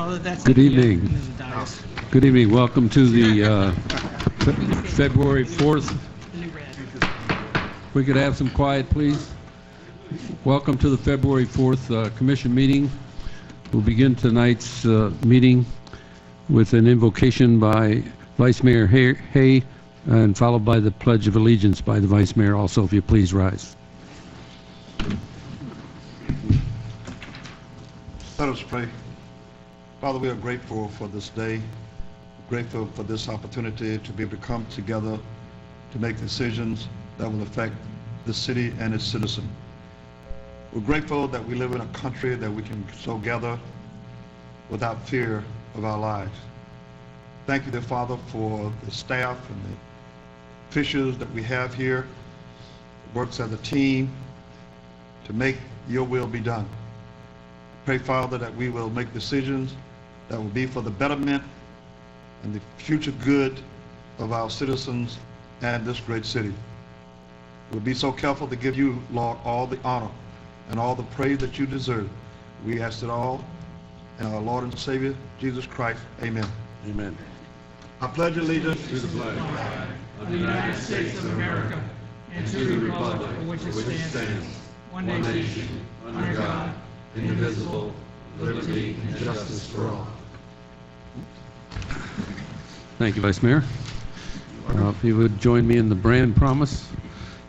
Good evening. Good evening. Welcome to the February 4th. If we could have some quiet, please. Welcome to the February 4th Commission meeting. We'll begin tonight's meeting with an invocation by Vice Mayor Hay, and followed by the Pledge of Allegiance by the Vice Mayor. Also, if you please rise. Let us pray. Father, we are grateful for this day, grateful for this opportunity to be able to come together to make decisions that will affect the city and its citizens. We're grateful that we live in a country that we can so gather without fear of our lives. Thank you, dear Father, for the staff and the officials that we have here, works as a team to make your will be done. Pray, Father, that we will make decisions that will be for the betterment and the future good of our citizens and this great city. We'll be so careful to give you, Lord, all the honor and all the praise that you deserve. We ask it all in our Lord and Savior, Jesus Christ. Amen. Amen. I pledge allegiance to the flag of the United States of America and to the republic for which it stands, one nation, under God, indivisible, liberty and justice for all. Thank you, Vice Mayor. If you would join me in the brand promise.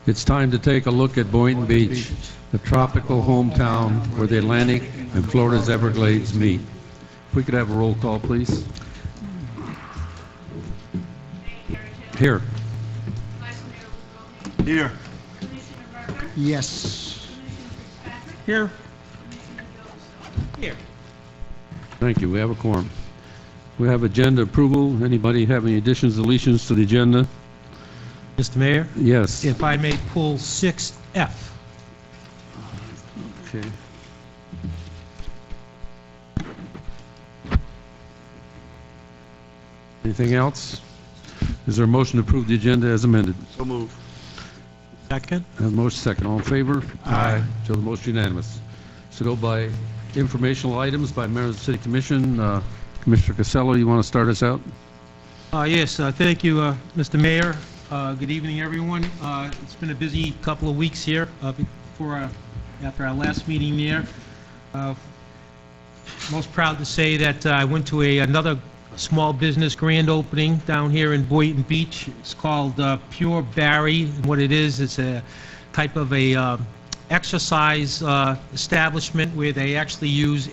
It's time to take a look at Boynton Beach, the tropical hometown where the Atlantic and Florida's Everglades meet. If we could have a roll call, please. Here. Here. Yes. Here. Here. Thank you. We have a quorum. We have agenda approval. Anybody have any additions, deletions to the agenda? Mr. Mayor? Yes. If I may pull 6F. Okay. Anything else? Is there a motion to approve the agenda as amended? So moved. Second. Motion second. All in favor? Aye. So the motion unanimous. So go by informational items by members of the City Commission. Commissioner Casello, you want to start us out? Yes, thank you, Mr. Mayor. Good evening, everyone. It's been a busy couple of weeks here after our last meeting there. Most proud to say that I went to another small business grand opening down here in Boynton Beach. It's called Pure Barry. And what it is, it's a type of a exercise establishment where they actually use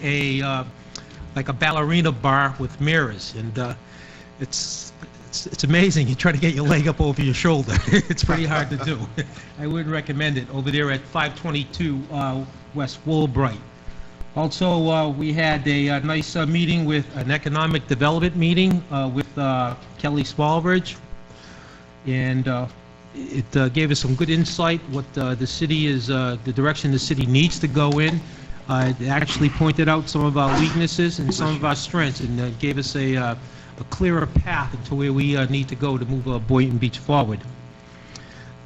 like a ballerina bar with mirrors, and it's amazing. You try to get your leg up over your shoulder. It's pretty hard to do. I would recommend it over there at 522 West Woolbright. Also, we had a nice meeting with an economic development meeting with Kelly Smallbridge, and it gave us some good insight what the city is, the direction the city needs to go in. It actually pointed out some of our weaknesses and some of our strengths, and gave us a clearer path into where we need to go to move Boynton Beach forward.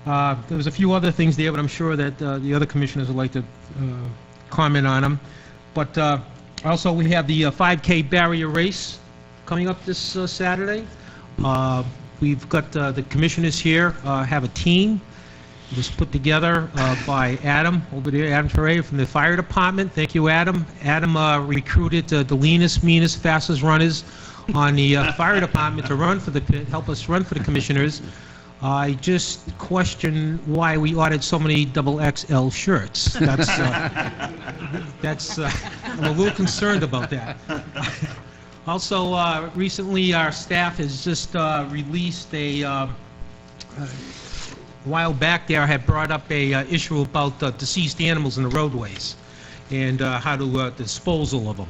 There was a few other things there, but I'm sure that the other commissioners would like to comment on them. But also we have the 5K barrier race coming up this Saturday. We've got the commissioners here have a team. It was put together by Adam over there, Adam Ferreira from the fire department. Thank you, Adam. Adam recruited the leanest, meanest, fastest runners on the fire department to help us run for the commissioners. I just question why we ordered so many XXL shirts. That's I'm a little concerned about that. Also, recently our staff has just released a while back there. I had brought up a issue about deceased animals in the roadways and how to disposal of them.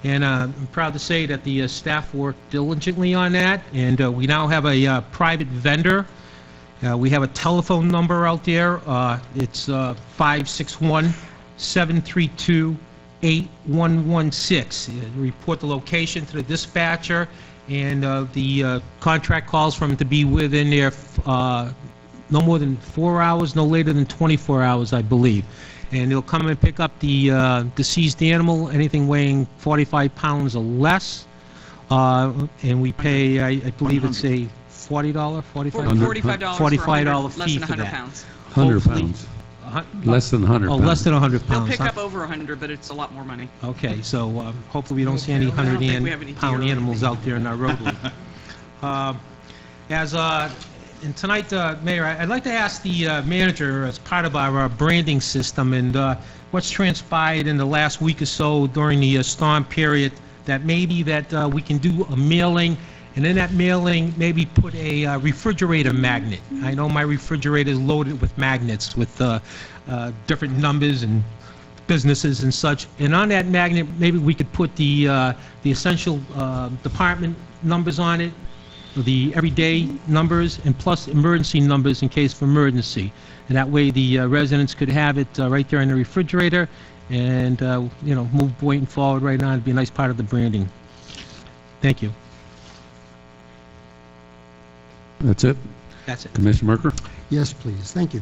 And I'm proud to say that the staff worked diligently on that, and we now have a private vendor. We have a telephone number out there. It's 561-732-8116. Report the location to the dispatcher, and the contract calls for him to be within there no more than 4 hours, no later than 24 hours, I believe. and they'll come and pick up the deceased animal, anything weighing 45 pounds or less, and we pay, I believe it's a $40, $45 $45 for less fee than for 100 that. pounds. 100 Hopefully- pounds. Less than 100 Oh, pounds. less than 100 They'll pounds. pick huh? up over 100, but it's a lot more money. Okay, so hopefully we don't see any I don't think we have any 100-pound deer or animals anything. out there in our roadway. And tonight, Mayor, I'd like to ask the manager, as part of our branding system, and what's transpired in the last week or so during the storm period, that maybe that we can do a mailing, and in that mailing, maybe put a refrigerator magnet. I know my refrigerator is loaded with magnets with different numbers and businesses and such. And on that magnet, maybe we could put the essential department numbers on it, the everyday numbers, and plus emergency numbers in case of emergency. And that way the residents could have it right there in the refrigerator and, move Boynton forward right on. It'd be a nice part of the branding. Thank you. That's it? That's it. Commissioner Merker? Yes, please. Thank you.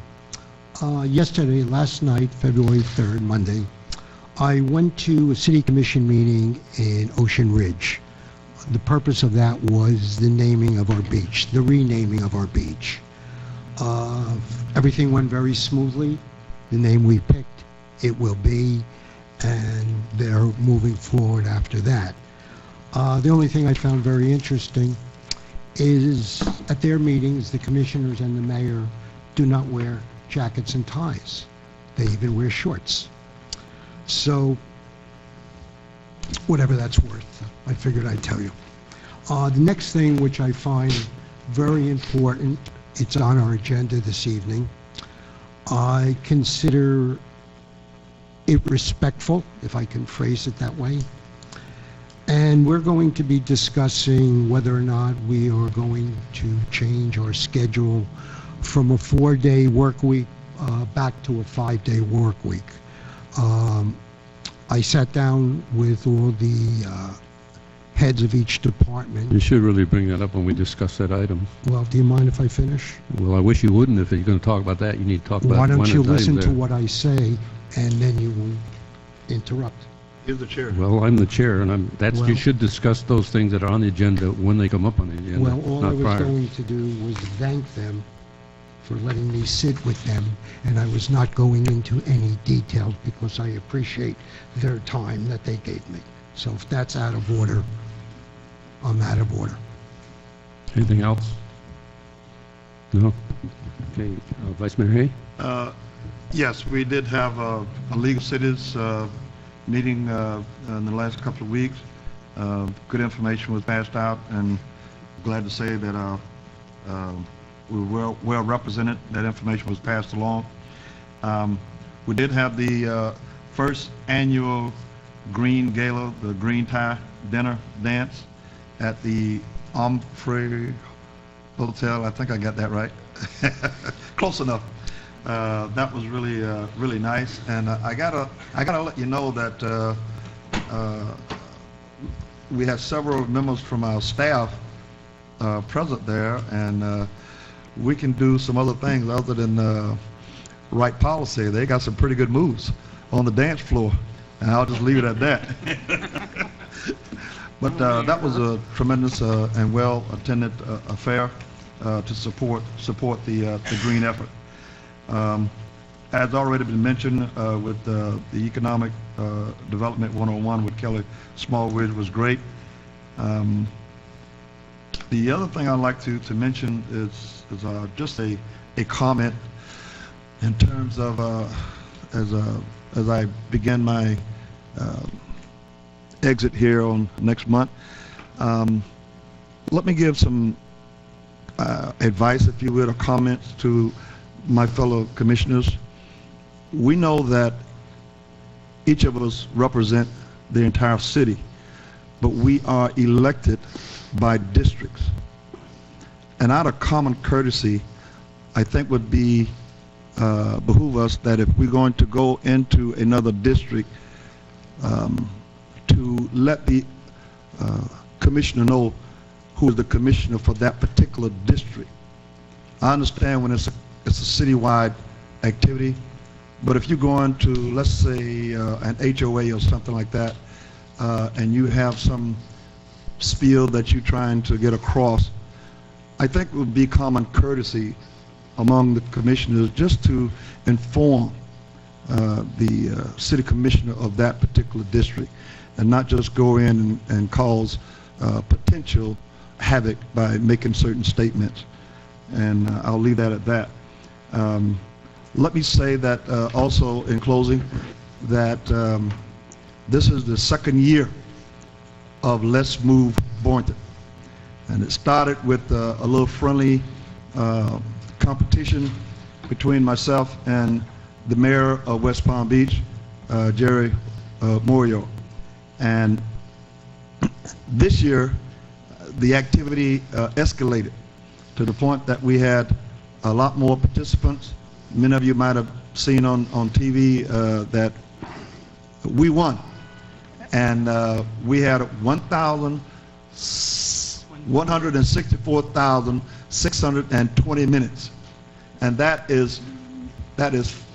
Last night, February 3rd, Monday, I went to a city commission meeting in Ocean Ridge. The purpose of that was the naming of our beach, the renaming of our beach. Everything went very smoothly. The name we picked, it will be, and they're moving forward after that. The only thing I found very interesting is at their meetings, the commissioners and the mayor do not wear jackets and ties. They even wear shorts. So, whatever that's worth, I figured I'd tell you. The next thing, which I find very important, it's on our agenda this evening. I consider it respectful, if I can phrase it that way. And we're going to be discussing whether or not we are going to change our schedule from a 4-day work week back to a 5-day work week. I sat down with all the heads of each department. You should really bring that up when we discuss that item. Well, do you mind if I finish? Well, I wish you wouldn't. If you're going to talk about that, you need to talk about Why one don't of you the listen items to there. what I say, and then you won't interrupt? You're the chair. Well, I'm the chair, and you Well- should discuss those things that are on the agenda when they come up on the agenda, Well, all I not was prior. going to do was thank them for letting me sit with them, and I was not going into any details because I appreciate their time that they gave me. So if that's out of order, I'm out of order. Anything else? No? Okay, Vice Mayor Hay? Yes, we did have a League of Cities meeting in the last couple of weeks. Good information was passed out, and glad to say that we were well represented. That information was passed along. We did have the first annual Green Gala, the Green Tie Dinner Dance at the Omfrey Hotel. I think I got that right. Close enough. That was really nice, and I gotta let you know that we had several members from our staff present there, and we can do some other things other than write policy. They got some pretty good moves on the dance floor, and I'll just leave it at that. But that was a tremendous and well-attended affair to support the green effort. As already been mentioned, with the Economic Development 101 with Kelly Smallwood was great. The other thing I'd like to mention is just a comment in terms of as I begin my exit here on next month. Let me give some advice, if you would, or comments to my fellow commissioners. We know that each of us represent the entire city, but we are elected by districts. And out of common courtesy, I think would be behoove us that if we're going to go into another district, to let the commissioner know who is the commissioner for that particular district. I understand when it's a citywide activity, But if you go into, let's say, an HOA or something like that, and you have some spiel that you're trying to get across, I think it would be common courtesy among the commissioners just to inform the city commissioner of that particular district, and not just go in and cause potential havoc by making certain statements. And I'll leave that at that. Let me say that also in closing, that this is the second year of Let's Move Boynton. And it started with a little friendly competition between myself and the mayor of West Palm Beach, Jerry Morio. And this year, the activity escalated to the point that we had a lot more participants. Many of you might have seen on TV that we won. And we had 164,620 minutes. And that is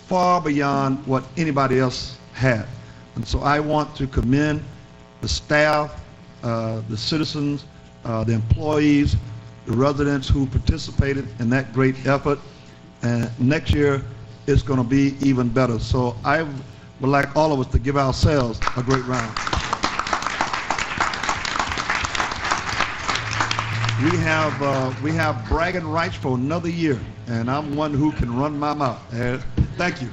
far beyond what anybody else had. And so I want to commend the staff, the citizens, the employees, the residents who participated in that great effort. And next year it's going to be even better. So I would like all of us to give ourselves a great round. We have bragging rights for another year, and I'm one who can run my mouth. Thank you.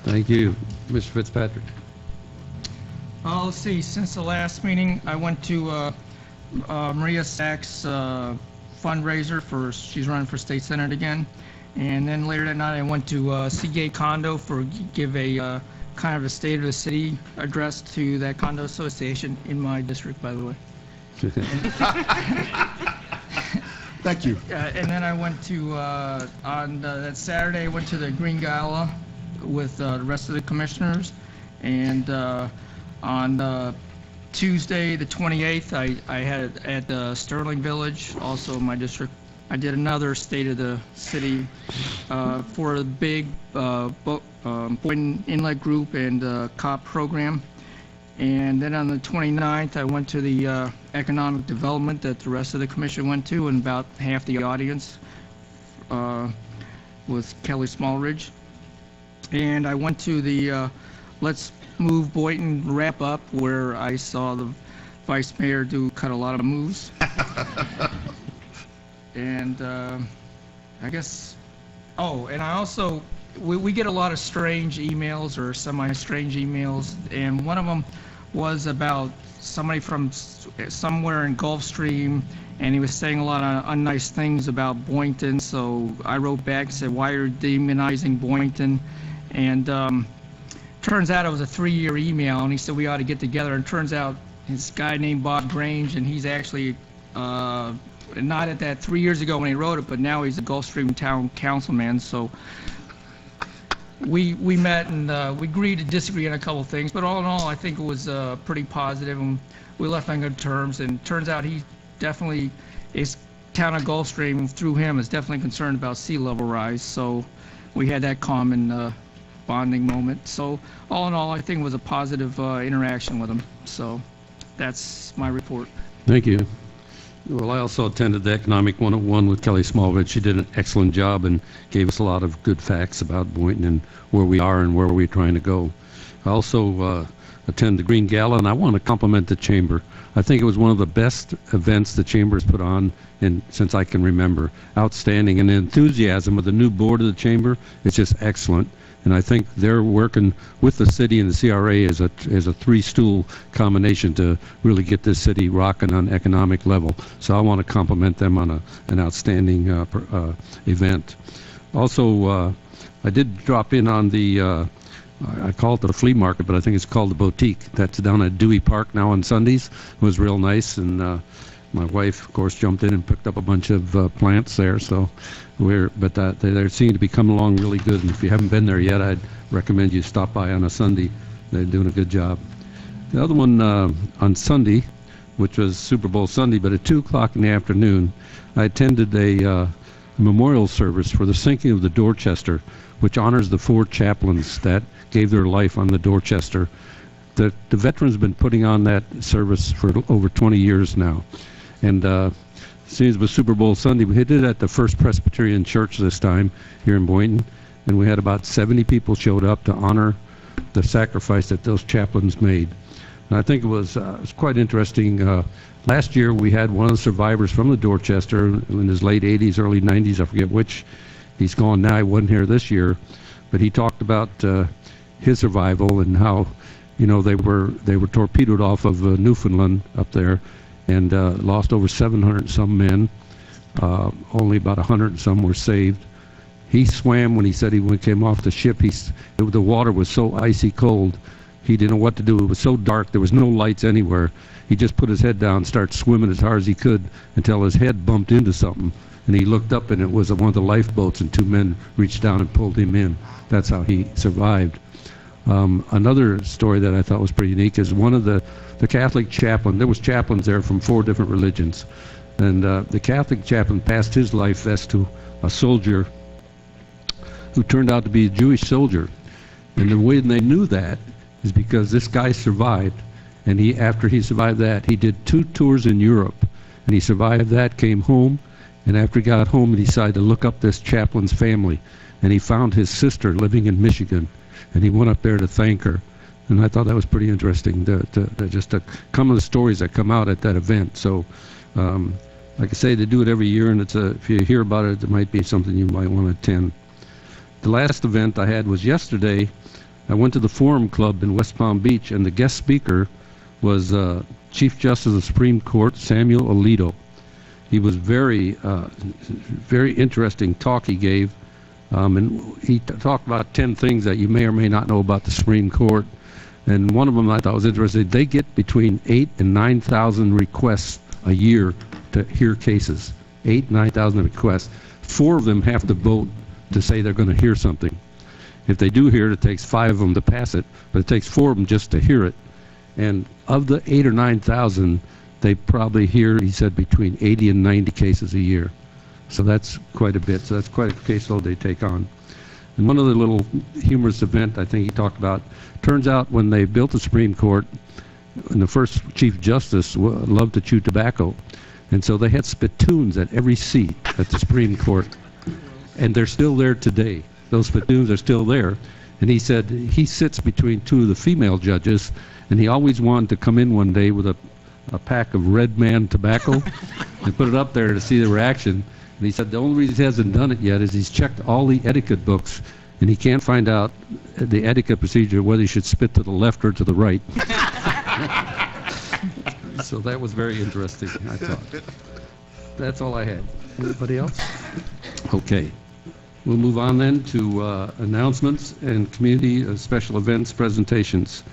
Thank you. Mr. Fitzpatrick. Let's see, since the last meeting, I went to Maria Sachs' fundraiser she's running for state senate again. And then later that night, I went to Seagate Condo give a kind of a state of the city address to that condo association in my district, by the way. Thank you. And then I went to, on that Saturday, I went to the Green Gala with the rest of the commissioners. And on Tuesday, the 28th, I had at Sterling Village, also in my district, I did another State of the City for the big Boynton Inlet Group and COP program. And then on the 29th, I went to the economic development that the rest of the commission went to, and about half the audience with Kelly Smallridge. And I went to the Let's Move Boynton wrap up, where I saw the vice mayor cut a lot of moves. And I guess, and I also, we get a lot of strange emails or semi-strange emails, and one of them was about somebody from somewhere in Gulfstream, and he was saying a lot of unnice things about Boynton. So I wrote back and said, why are you demonizing Boynton? And turns out it was a 3-year email, and he said we ought to get together. And turns out this guy named Bob Grange, and he's actually not at that 3 years ago when he wrote it, but now he's a Gulfstream town councilman. So we met, and we agreed to disagree on a couple of things, but all in all, I think it was pretty positive, and we left on good terms. And it turns out he definitely is, town of Gulfstream through him is definitely concerned about sea level rise. So we had that common bonding moment. So all in all, I think it was a positive interaction with him. So that's my report. Thank you. Well, I also attended the Economic 101 with Kelly Smallridge. She did an excellent job and gave us a lot of good facts about Boynton and where we are and where we're trying to go. I also attend the Green Gala, and I want to compliment the Chamber. I think it was one of the best events the Chamber has put on since I can remember. Outstanding, and the enthusiasm of the new board of the Chamber is just excellent. And I think they're working with the city and the CRA as a three-stool combination to really get this city rocking on economic level. So I want to compliment them on an outstanding event. Also, I did drop in on the, I call it the flea market, but I think it's called the Boutique. That's down at Dewey Park now on Sundays. It was real nice, and my wife, of course, jumped in and picked up a bunch of plants there. So they seem to be coming along really good. And if you haven't been there yet, I'd recommend you stop by on a Sunday. They're doing a good job. The other one on Sunday, which was Super Bowl Sunday, but at 2 o'clock in the afternoon, I attended a memorial service for the sinking of the Dorchester, which honors the 4 chaplains that gave their life on the Dorchester. The veterans have been putting on that service for over 20 years now. And seeing it was Super Bowl Sunday, we did it at the First Presbyterian Church this time here in Boynton, and we had about 70 people showed up to honor the sacrifice that those chaplains made. And I think it was quite interesting. Last year we had one of the survivors from the Dorchester in his late 80s, early 90s, I forget which. He's gone now, he wasn't here this year, but he talked about his survival and how, you know, they were torpedoed off of Newfoundland up there and lost over 700 and some men. Only about 100 and some were saved. He swam when he said when he came off the ship. The water was so icy cold, he didn't know what to do. It was so dark, there was no lights anywhere. He just put his head down and started swimming as hard as he could until his head bumped into something. And he looked up and it was one of the lifeboats, and 2 men reached down and pulled him in. That's how he survived. Another story that I thought was pretty unique is one of the Catholic chaplain. There was chaplains there from 4 different religions, and the Catholic chaplain passed his life vest to a soldier who turned out to be a Jewish soldier. And the way they knew that is because this guy survived, and after he survived that, he did 2 tours in Europe, and he survived that, came home, and after he got home, he decided to look up this chaplain's family, and he found his sister living in Michigan, and he went up there to thank her. And I thought that was pretty interesting, just some of the stories that come out at that event. So, like I say, they do it every year, and if you hear about it, it might be something you might want to attend. The last event I had was yesterday. I went to the Forum Club in West Palm Beach, and the guest speaker was Chief Justice of the Supreme Court, Samuel Alito. He was very interesting talk he gave, and he talked about 10 things that you may or may not know about the Supreme Court. And one of them I thought was interesting. They get between 8,000 and 9,000 requests a year to hear cases. 8,000, 9,000 requests. 4 of them have to vote to say they're going to hear something. If they do hear it, it takes 5 of them to pass it, but it takes 4 of them just to hear it. And of the 8,000 or 9,000, they probably hear, he said, between 80 and 90 cases a year. So that's quite a bit. So that's quite a caseload they take on. And one other little humorous event I think he talked about, turns out when they built the Supreme Court, and the first Chief Justice loved to chew tobacco, and so they had spittoons at every seat at the Supreme Court, and they're still there today. Those spittoons are still there. And he said he sits between 2 of the female judges, and he always wanted to come in one day with a pack of Red Man tobacco and put it up there to see the reaction. And he said the only reason he hasn't done it yet is he's checked all the etiquette books, and he can't find out the etiquette procedure, whether he should spit to the left or to the right. So that was very interesting, I thought. That's all I had. Anybody else? Okay. We'll move on then to announcements and community special events presentations.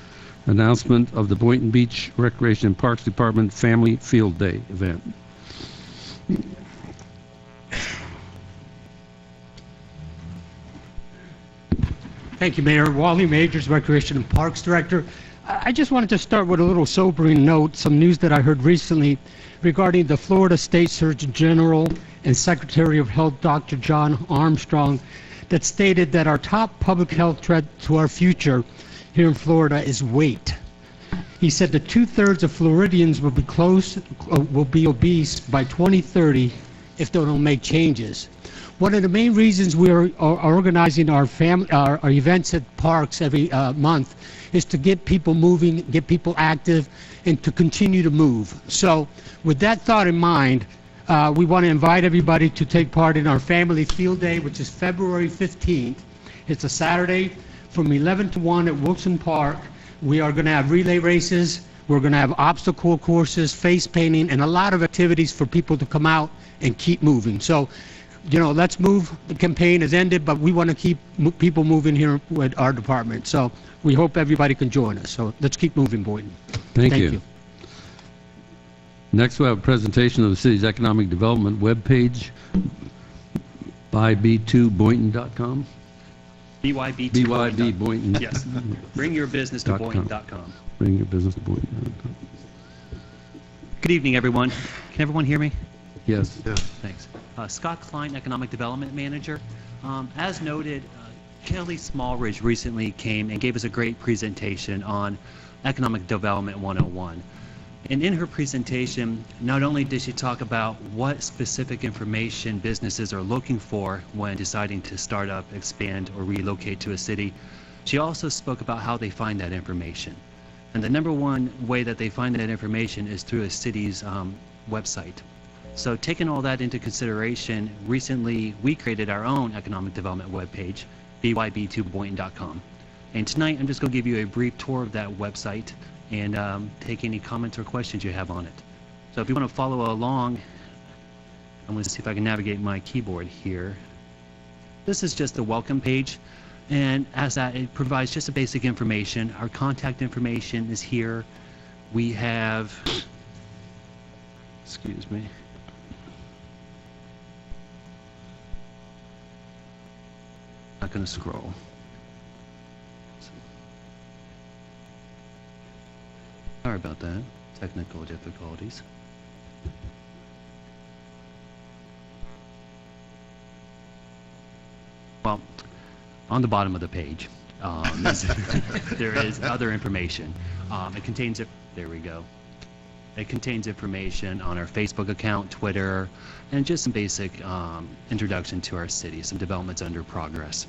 Announcement of the Boynton Beach Recreation and Parks Department Family Field Day event. Thank you, Mayor. Wally Majors, Recreation and Parks Director. I just wanted to start with a little sobering note, some news that I heard recently regarding the Florida State Surgeon General and Secretary of Health, Dr. John Armstrong, that stated that our top public health threat to our future here in Florida is weight. He said that 2/3 of Floridians will be obese by 2030 if they don't make changes. One of the main reasons we are organizing our events at parks every month is to get people moving, get people active, and to continue to move. So with that thought in mind, we want to invite everybody to take part in our Family Field Day, which is February 15th. It's a Saturday from 11 to 1 at Wilson Park. We are going to have relay races. We're going to have obstacle courses, face painting, and a lot of activities for people to come out and keep moving. So, you know, Let's Move, the campaign has ended, but we want to keep people moving here with our department. So we hope everybody can join us. So let's keep moving, Boynton. Thank you. Next, we have a presentation of the city's economic development webpage by b2boynton.com. BYB2 BYB Boynton. Yes. Bring your business to Boynton.com. Bring your business to Boynton.com. Good evening, everyone. Can everyone hear me? Yes. Thanks. Scott Klein, Economic Development Manager. As noted, Kelly Smallridge recently came and gave us a great presentation on Economic Development 101. And in her presentation, not only did she talk about what specific information businesses are looking for when deciding to start up, expand, or relocate to a city, she also spoke about how they find that information. And the number one way that they find that information is through a city's website. So taking all that into consideration, recently we created our own economic development webpage, byb2boynton.com. And tonight I'm just going to give you a brief tour of that website and take any comments or questions you have on it. So if you want to follow along, I'm going to see if I can navigate my keyboard here. This is just the welcome page, and as that, it provides just a basic information. Our contact information is here. We have, excuse me, not going to scroll. Sorry about that. Technical difficulties. Well, on the bottom of the page, there is other information. It contains, there we go. It contains information on our Facebook account, Twitter, and just some basic introduction to our city, some developments under progress.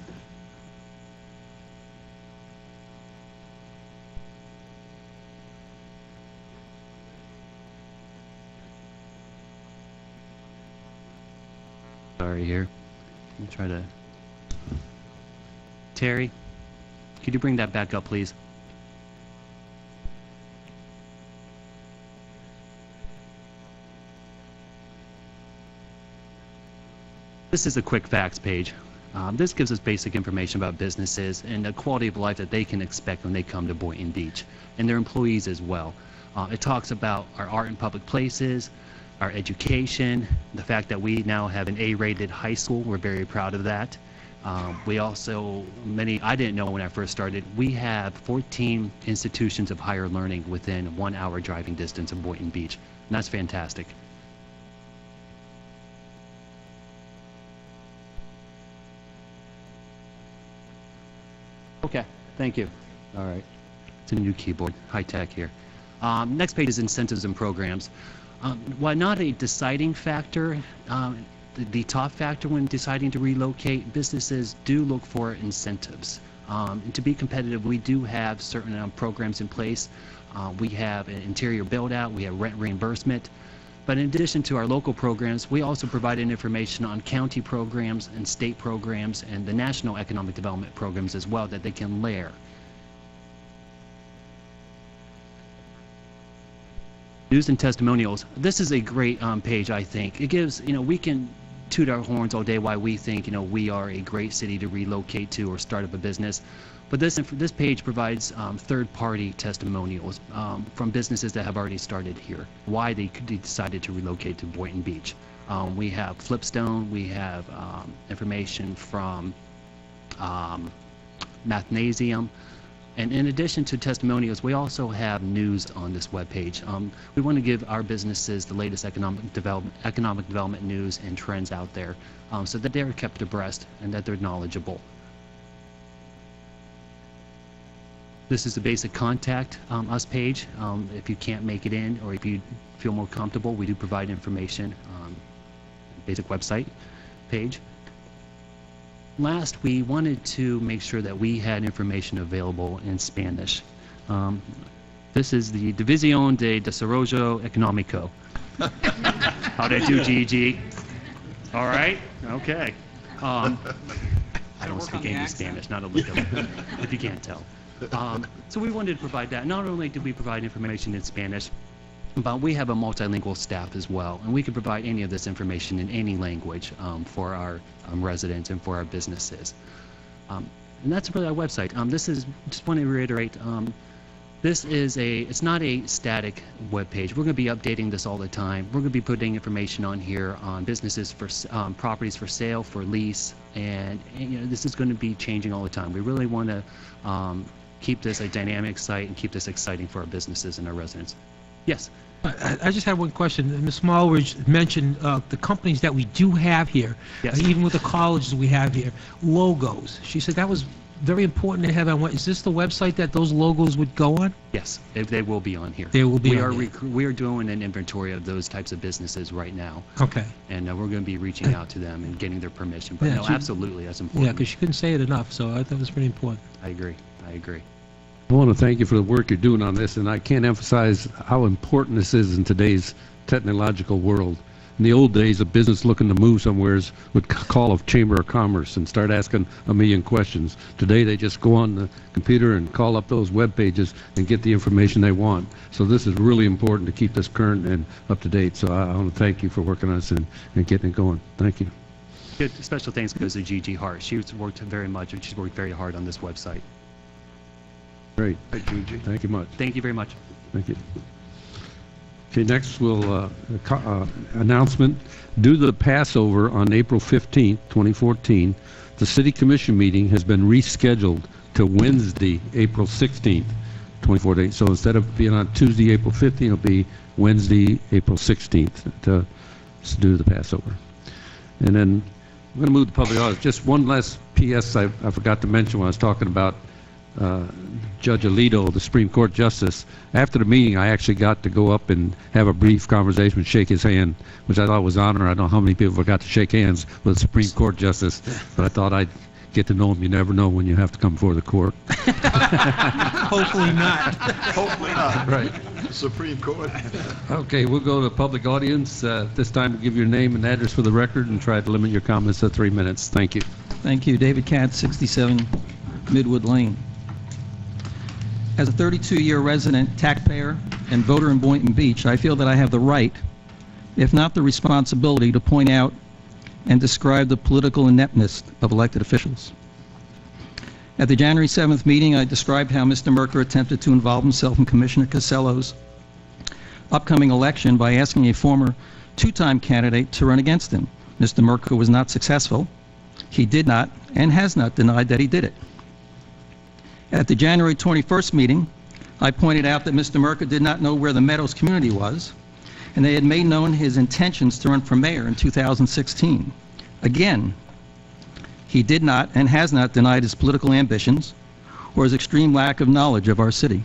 Sorry here. I'll try to... Terry, could you bring that back up, please? This is a quick facts page. This gives us basic information about businesses and the quality of life that they can expect when they come to Boynton Beach, and their employees as well. It talks about our art in public places, our education, the fact that we now have an A-rated high school. We're very proud of that. We also, I didn't know when I first started, we have 14 institutions of higher learning within 1 hour driving distance of Boynton Beach, and that's fantastic. Okay, thank you. All right, it's a new keyboard, high tech here. Next page is incentives and programs. While not a deciding factor, the top factor when deciding to relocate, businesses do look for incentives. And to be competitive, we do have certain programs in place. We have an interior build-out, we have rent reimbursement. But in addition to our local programs, we also provide information on county programs and state programs and the national economic development programs as well that they can layer. News and testimonials. This is a great page, I think. It gives, we can toot our horns all day why we think, we are a great city to relocate to or start up a business. But this page provides third-party testimonials from businesses that have already started here, why they decided to relocate to Boynton Beach. We have Flipstone, we have information from Mathnasium, and in addition to testimonials, we also have news on this webpage. We want to give our businesses the latest economic development news and trends out there so that they're kept abreast and that they're knowledgeable. This is the basic contact us page. If you can't make it in or if you feel more comfortable, we do provide information on the basic website page. Last, we wanted to make sure that we had information available in Spanish. This is the División de Desarrollo Económico. How'd I do, Gigi? All right? Okay. I don't speak any Spanish, not a little, if you can't tell. So we wanted to provide that. Not only did we provide information in Spanish, but we have a multilingual staff as well, and we can provide any of this information in any language for our residents and for our businesses. And that's really our website. This is, just want to reiterate, it's not a static web page. We're going to be updating this all the time. We're going to be putting information on here on businesses for properties for sale, for lease, and this is going to be changing all the time. We really want to keep this a dynamic site and keep this exciting for our businesses and our residents. Yes. I just had one question. Ms. Smallridge mentioned the companies that we do have here, Yes. even with the colleges we have here, logos. She said that was very important to have on. Is this the website that those logos would go on? Yes, they will be on here. They will be we on are here. we are doing an inventory of those types of businesses right now, Okay. and we're going to be reaching out to them and getting their permission. But Yeah, no, she- absolutely, that's Yeah, important. because she couldn't say it enough, so I thought it was pretty important. I agree. I agree. I want to thank you for the work you're doing on this, and I can't emphasize how important this is in today's technological world. In the old days, a business looking to move somewhere would call a Chamber of Commerce and start asking a million questions. Today, they just go on the computer and call up those web pages and get the information they want. So this is really important to keep this current and up to date. So I want to thank you for working on this and getting it going. Thank you. Good special thanks goes to Gigi Hart. She's worked very much, and she's worked very hard on this website. Great. Hey, Gigi. Thank you much. Thank you very much. Thank you. Okay, next we'll announcement. Due to the Passover on April 15th, 2014, the City Commission meeting has been rescheduled to Wednesday, April 16th, 2014. So instead of being on Tuesday, April 15th, it'll be Wednesday, April 16th to do the Passover. And then I'm going to move to public audience. Just one last PS I forgot to mention when I was talking about Judge Alito, the Supreme Court Justice. After the meeting, I actually got to go up and have a brief conversation and shake his hand, which I thought was an honor. I don't know how many people forgot to shake hands with a Supreme Court Justice, but I thought I'd get to know him. You never know when you have to come before the court. Hopefully not. Hopefully not. Right. Supreme Court. Okay, we'll go to public audience. This time, give your name and address for the record and try to limit your comments to 3 minutes. Thank you. Thank you. David Katz, 67 Midwood Lane. As a 32-year resident, taxpayer, and voter in Boynton Beach, I feel that I have the right, if not the responsibility, to point out and describe the political ineptness of elected officials. At the January 7th meeting, I described how Mr. Merker attempted to involve himself in Commissioner Casello's upcoming election by asking a former two-time candidate to run against him. Mr. Merker was not successful. He did not and has not denied that he did it. At the January 21st meeting, I pointed out that Mr. Merker did not know where the Meadows community was, and they had made known his intentions to run for mayor in 2016. Again, he did not and has not denied his political ambitions or his extreme lack of knowledge of our city.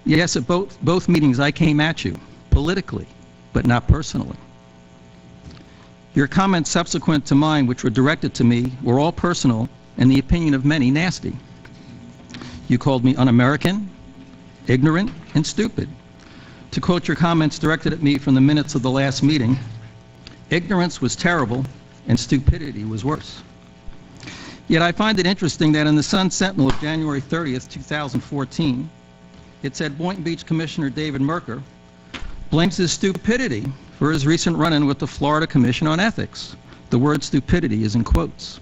Yes, at both meetings I came at you, politically, but not personally. Your comments subsequent to mine, which were directed to me, were all personal and, in the opinion of many, nasty. You called me un-American, ignorant, and stupid. To quote your comments directed at me from the minutes of the last meeting, ignorance was terrible and stupidity was worse. Yet I find it interesting that in the Sun Sentinel of January 30th, 2014, it said Boynton Beach Commissioner David Merker blames his stupidity for his recent run-in with the Florida Commission on Ethics. The word stupidity is in quotes.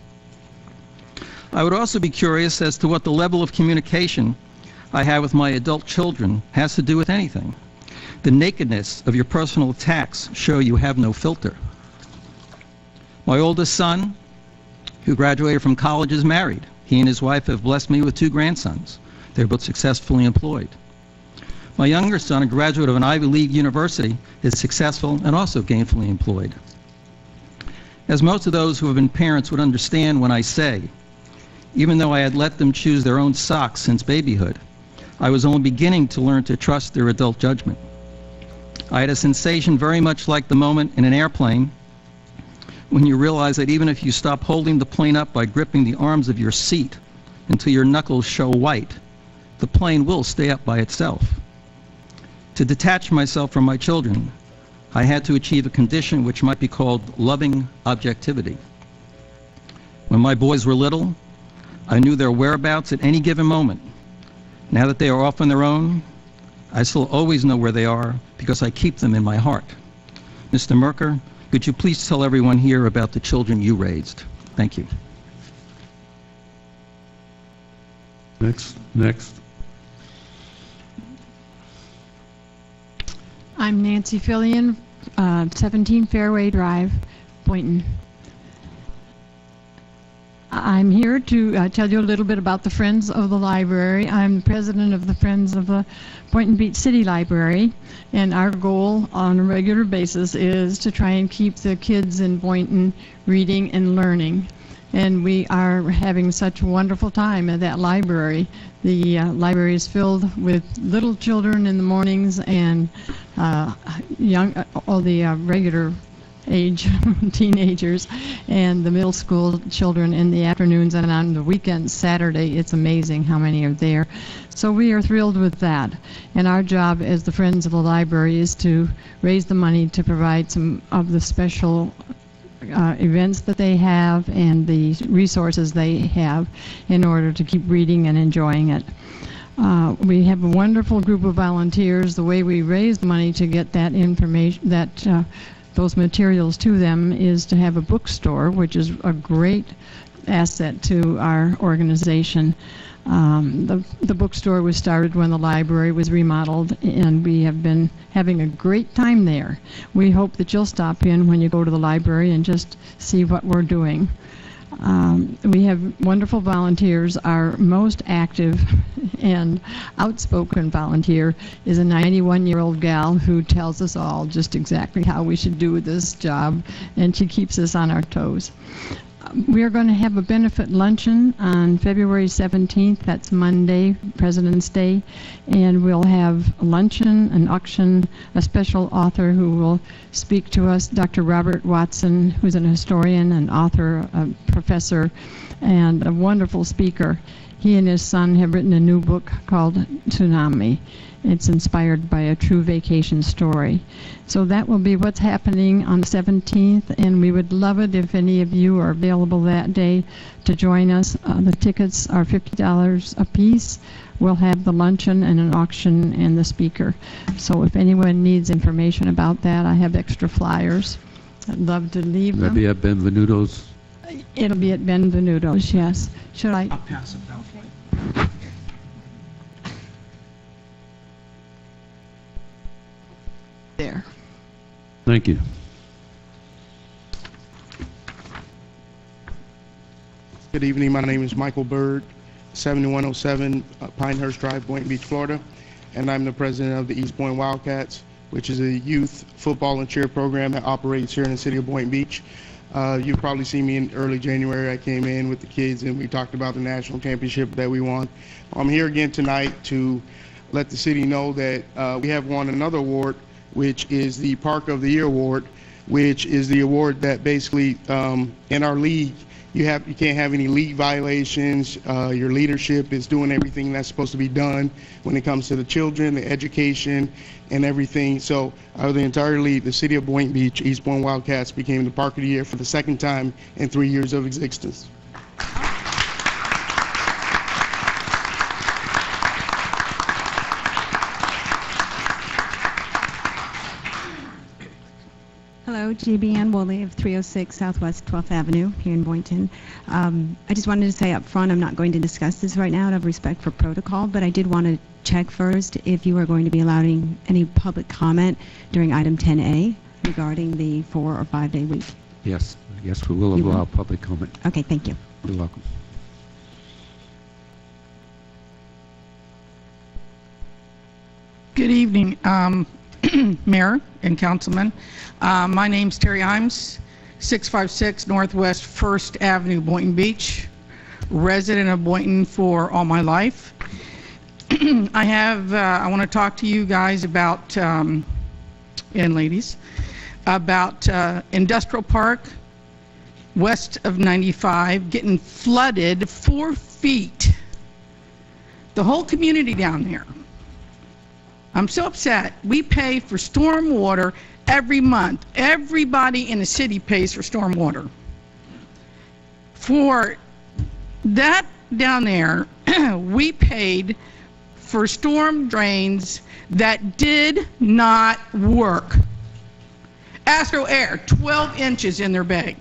I would also be curious as to what the level of communication I have with my adult children has to do with anything. The nakedness of your personal attacks show you have no filter. My oldest son, who graduated from college, is married. He and his wife have blessed me with 2 grandsons. They're both successfully employed. My younger son, a graduate of an Ivy League university, is successful and also gainfully employed. As most of those who have been parents would understand when I say, even though I had let them choose their own socks since babyhood, I was only beginning to learn to trust their adult judgment. I had a sensation very much like the moment in an airplane when you realize that even if you stop holding the plane up by gripping the arms of your seat until your knuckles show white, the plane will stay up by itself. To detach myself from my children, I had to achieve a condition which might be called loving objectivity. When my boys were little, I knew their whereabouts at any given moment. Now that they are off on their own, I still always know where they are because I keep them in my heart. Mr. Merker, could you please tell everyone here about the children you raised? Thank you. Next. I'm Nancy Fillion, 17 Fairway Drive, Boynton. I'm here to tell you a little bit about the Friends of the Library. I'm president of the Friends of the Boynton Beach City Library, and our goal on a regular basis is to try and keep the kids in Boynton reading and learning. And we are having such a wonderful time at that library. The library is filled with little children in the mornings and all the regular age teenagers and the middle school children in the afternoons, and on the weekends, Saturday, it's amazing how many are there. So we are thrilled with that. And our job as the Friends of the Library is to raise the money to provide some of the special events that they have and the resources they have in order to keep reading and enjoying it. We have a wonderful group of volunteers. The way we raise money to get that information, those materials to them, is to have a bookstore, which is a great asset to our organization. The bookstore was started when the library was remodeled, and we have been having a great time there. We hope that you'll stop in when you go to the library and just see what we're doing. We have wonderful volunteers. Our most active and outspoken volunteer is a 91-year-old gal who tells us all just exactly how we should do this job, and she keeps us on our toes. We are going to have a benefit luncheon on February 17th. That's Monday, President's Day. And we'll have a luncheon, an auction, a special author who will speak to us, Dr. Robert Watson, who's an historian, an author, a professor, and a wonderful speaker. He and his son have written a new book called Tsunami. It's inspired by a true vacation story. So that will be what's happening on the 17th, and we would love it if any of you are available that day to join us. The tickets are $50 a piece. We'll have the luncheon and an auction and the speaker. So if anyone needs information about that, I have extra flyers. I'd love to leave them. Maybe at Benvenuto's. It'll be at Benvenuto's, yes. Should I? I'll pass it down. There. Thank you. Good evening. My name is Michael Bird, 7107 Pinehurst Drive, Boynton Beach, Florida, and I'm the president of the East Point Wildcats, which is a youth football and cheer program that operates here in the city of Boynton Beach. You've probably seen me in early January. I came in with the kids and we talked about the national championship that we won. I'm here again tonight to let the city know that we have won another award, which is the Park of the Year Award, which is the award that basically in our league you can't have any league violations. Your leadership is doing everything that's supposed to be done when it comes to the children, the education, and everything. So out of the entire league, the city of Boynton Beach, East Point Wildcats became the Park of the Year for the second time in 3 years of existence. Hello, GB Ann Woolley of 306 Southwest 12th Avenue here in Boynton. I just wanted to say up front, I'm not going to discuss this right now out of respect for protocol, but I did want to check first if you are going to be allowing any public comment during item 10A regarding the 4 or 5 day week. Yes, we will allow public comment. Okay, thank you. You're welcome. Good evening, Mayor and Councilman. My name's Terry Imes, 656 Northwest 1st Avenue, Boynton Beach, resident of Boynton for all my life. I want to talk to you guys about, and ladies, about Industrial Park, west of 95, getting flooded 4 feet. The whole community down there. I'm so upset. We pay for storm water every month. Everybody in the city pays for storm water. For that down there, we paid for storm drains that did not work. Astro Air, 12 inches in their bay.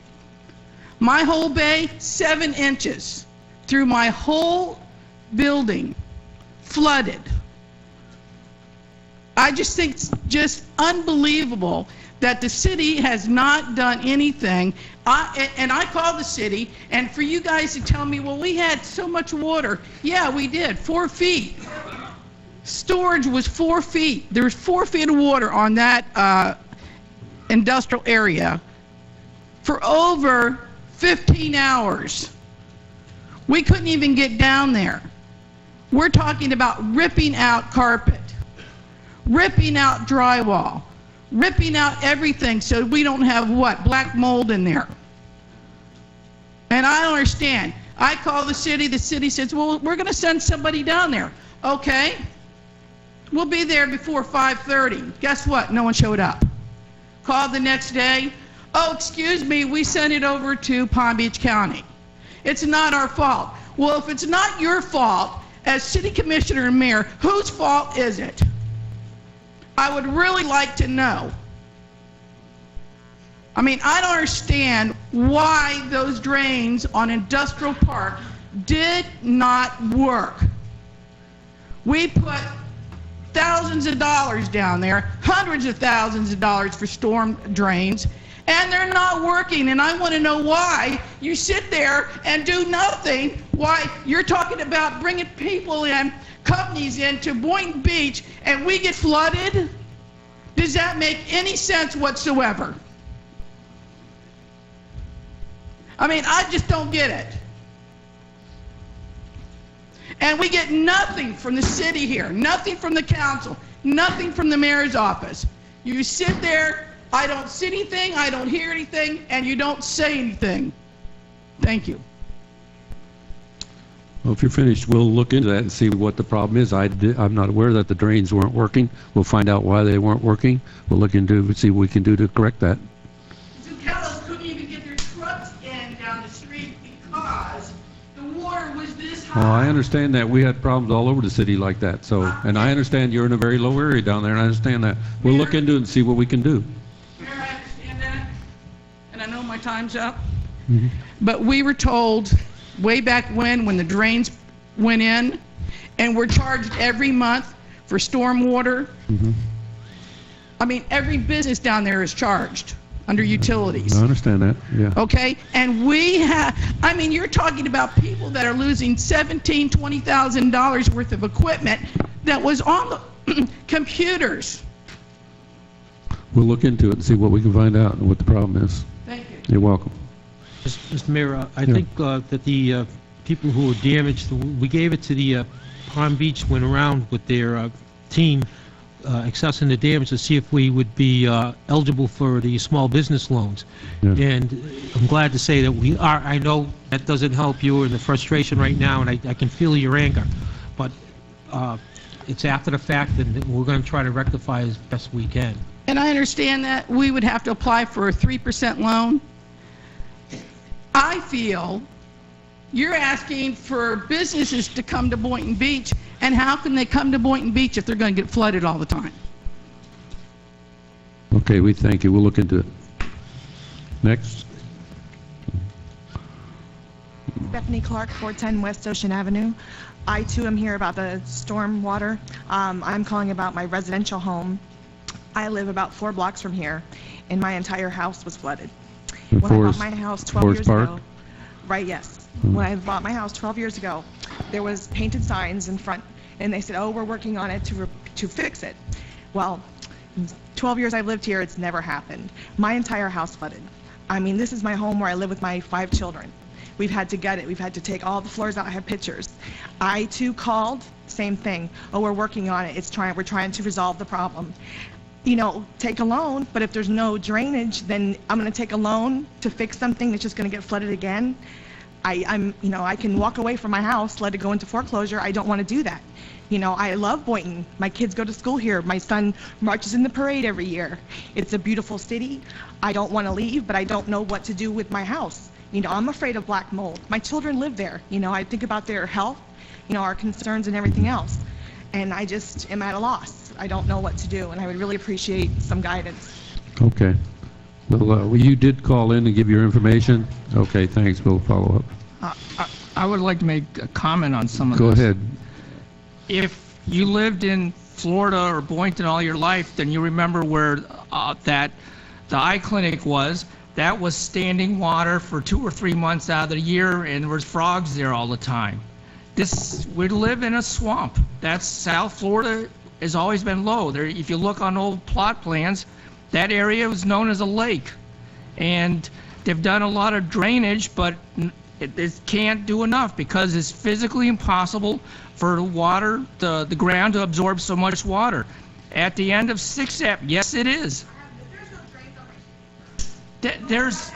My whole bay, 7 inches through my whole building, flooded. I just think it's just unbelievable that the city has not done anything. And I called the city, and for you guys to tell me, well, we had so much water. Yeah, we did, 4 feet. Storage was 4 feet. There was 4 feet of water on that industrial area for over 15 hours. We couldn't even get down there. We're talking about ripping out carpet, ripping out drywall, ripping out everything so we don't have what? Black mold in there. And I don't understand. I call the city says, well, we're going to send somebody down there. Okay. We'll be there before 5:30. Guess what? No one showed up. Called the next day. Oh, excuse me, we sent it over to Palm Beach County. It's not our fault. Well, if it's not your fault, as city commissioner and mayor, whose fault is it? I would really like to know. I mean, I don't understand why those drains on Industrial Park did not work. We put thousands of dollars down there, hundreds of thousands of dollars for storm drains, and they're not working. And I want to know why you sit there and do nothing, why you're talking about bringing people in, companies in to Boynton Beach, and we get flooded? Does that make any sense whatsoever? I mean, I just don't get it. And we get nothing from the city here, nothing from the council, nothing from the mayor's office. You sit there, I don't see anything, I don't hear anything, and you don't say anything. Thank you. Well, if you're finished, we'll look into that and see what the problem is. I'm not aware that the drains weren't working. We'll find out why they weren't working. We'll look into see what we can do to correct that. Zuchellos couldn't even get their trucks in down the street because the water was this high. Well, I understand that. We had problems all over the city like that. So, and I understand you're in a very low area down there, and I understand that. We'll look into it and see what we can do. Mayor, I understand that, and I know my time's up. Mm-hmm. But we were told way back when the drains went in, and we're charged every month for storm water. Mm-hmm. I mean, every business down there is charged under utilities. I understand that, yeah. Okay, and we have, I mean, you're talking about people that are losing $17,000, $20,000 worth of equipment that was on the computers. We'll look into it and see what we can find out and what the problem is. Thank you. You're welcome. Mr. Mayor, I think that the people who were damaged, we gave it to the Palm Beach, went around with their team assessing the damage to see if we would be eligible for the small business loans. Yeah. And I'm glad to say that we are. I know that doesn't help you in the frustration right now, and I can feel your anger, but it's after the fact, and we're going to try to rectify as best we can. And I understand that we would have to apply for a 3% loan. I feel you're asking for businesses to come to Boynton Beach, and how can they come to Boynton Beach if they're going to get flooded all the time? Okay, we thank you. We'll look into it. Next. Stephanie Clark, 410 West Ocean Avenue. I too am here about the storm water. I'm calling about my residential home. I live about 4 blocks from here, and my entire house was flooded. When I bought my house 12 years ago, right, yes. When I bought my house 12 years ago, there was painted signs in front, and they said, oh, we're working on it to fix it. Well, 12 years I've lived here, it's never happened. My entire house flooded. I mean, this is my home where I live with my 5 children. We've had to gut it. We've had to take all the floors out. I have pictures. I too called, same thing. Oh, we're working on it. We're trying to resolve the problem. You know, take a loan, but if there's no drainage, then I'm going to take a loan to fix something that's just going to get flooded again. You know, I can walk away from my house, let it go into foreclosure. I don't want to do that. You know, I love Boynton. My kids go to school here. My son marches in the parade every year. It's a beautiful city. I don't want to leave, but I don't know what to do with my house. You know, I'm afraid of black mold. My children live there. You know, I think about their health, you know, our concerns and everything else. And I just am at a loss. I don't know what to do, and I would really appreciate some guidance. Okay. Well, you did call in and give your information. Okay, thanks. We'll follow up. I would like to make a comment on some of Go this. ahead. If you lived in Florida or Boynton all your life, then you remember where that the eye clinic was. That was standing water for 2 or 3 months out of the year, and there was frogs there all the time. We live in a swamp. That's South Florida has always been low. There, if you look on old plot plans, that area was known as a lake, and they've done a lot of drainage, but it can't do enough because it's physically impossible for the water, the ground to absorb so much water. At the end of 6th Avenue, yes, it is. There's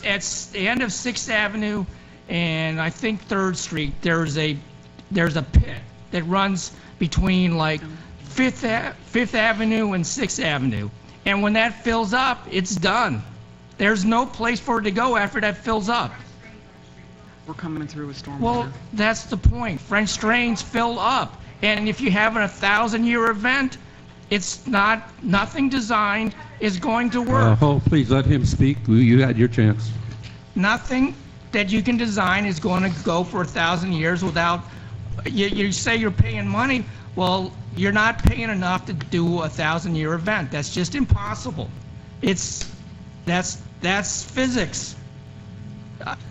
at the end of 6th Avenue and I think 3rd Street, there's a pit that runs between like 5th Avenue and 6th Avenue. And when that fills up, it's done. There's no place for it to go after that fills up. We're coming through with stormwater. Well, that's the point. French drains fill up. And if you have a 1,000-year event, it's nothing designed is going to work. Please let him speak. You had your chance. Nothing that you can design is going to go for 1,000 years without, you say you're paying money, well, you're not paying enough to do a 1,000-year event. That's just impossible. That's physics.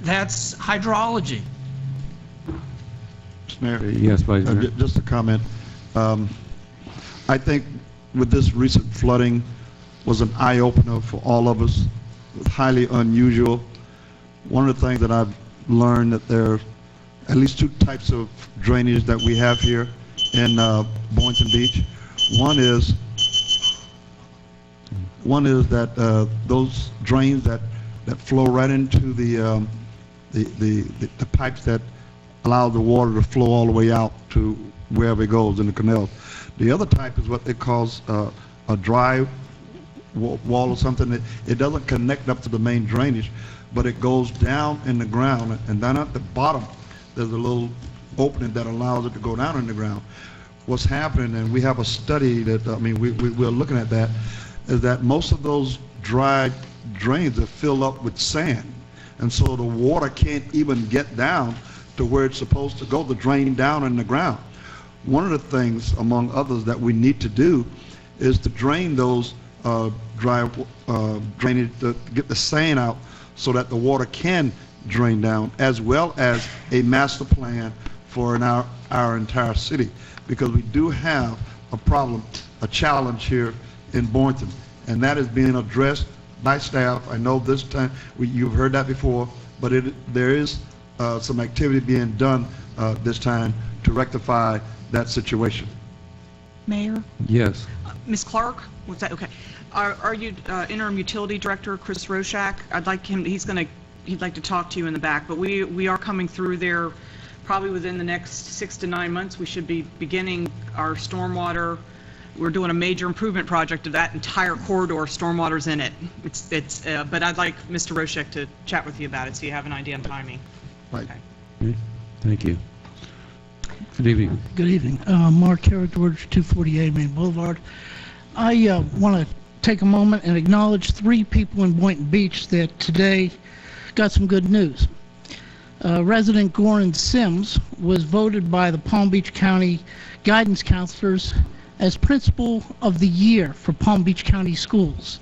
That's hydrology. Mr. Mayor? Yes, Vice Mayor. Just a comment. I think with this recent flooding was an eye-opener for all of us. It was highly unusual. One of the things that I've learned that there are at least 2 types of drainage that we have here in Boynton Beach. One is that those drains that flow right into the pipes that allow the water to flow all the way out to wherever it goes in the canal. The other type is what they call a dry wall or something. It doesn't connect up to the main drainage, but it goes down in the ground, and down at the bottom there's a little opening that allows it to go down in the ground. What's happening, and we have a study that, we're looking at that, is that most of those dry drains are filled up with sand, and so the water can't even get down to where it's supposed to go, to drain down in the ground. One of the things, among others, that we need to do is to drain those dry drainage, to get the sand out so that the water can drain down, as well as a master plan for our entire city, because we do have a problem, a challenge here in Boynton, and that is being addressed by staff. I know this time, you've heard that before, but there is some activity being done this time to rectify that situation. Mayor? Yes. Ms. Clark? What's that? Okay. Are you interim utility director, Chris Roshak? I'd like him, he'd like to talk to you in the back, but we are coming through there probably within the next 6 to 9 months. We should be beginning our stormwater. We're doing a major improvement project of that entire corridor. Stormwater's in it. But I'd like Mr. Roshak to chat with you about it so you have an idea on timing. Right. Okay. Thank you. Good evening. Good evening. Mark Herrick, 248 Main Boulevard. I want to take a moment and acknowledge 3 people in Boynton Beach that today got some good news. Resident Goran Sims was voted by the Palm Beach County guidance counselors as Principal of the Year for Palm Beach County Schools.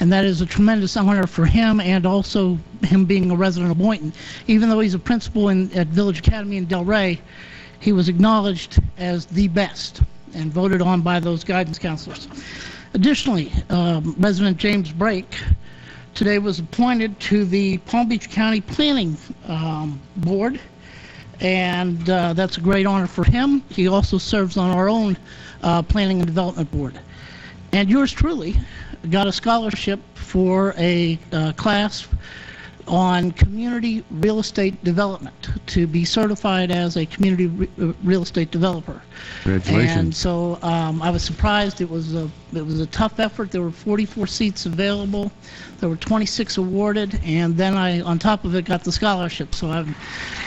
And that is a tremendous honor for him, and also him being a resident of Boynton. Even though he's a principal at Village Academy in Delray, he was acknowledged as the best and voted on by those guidance counselors. Additionally, Resident James Brake today was appointed to the Palm Beach County Planning Board, and that's a great honor for him. He also serves on our own Planning and Development Board. And yours truly got a scholarship for a class on community real estate development to be certified as a community real estate developer. Congratulations. And so I was surprised. It was a tough effort. There were 44 seats available. There were 26 awarded, and then I, on top of it, got the scholarship. So I'm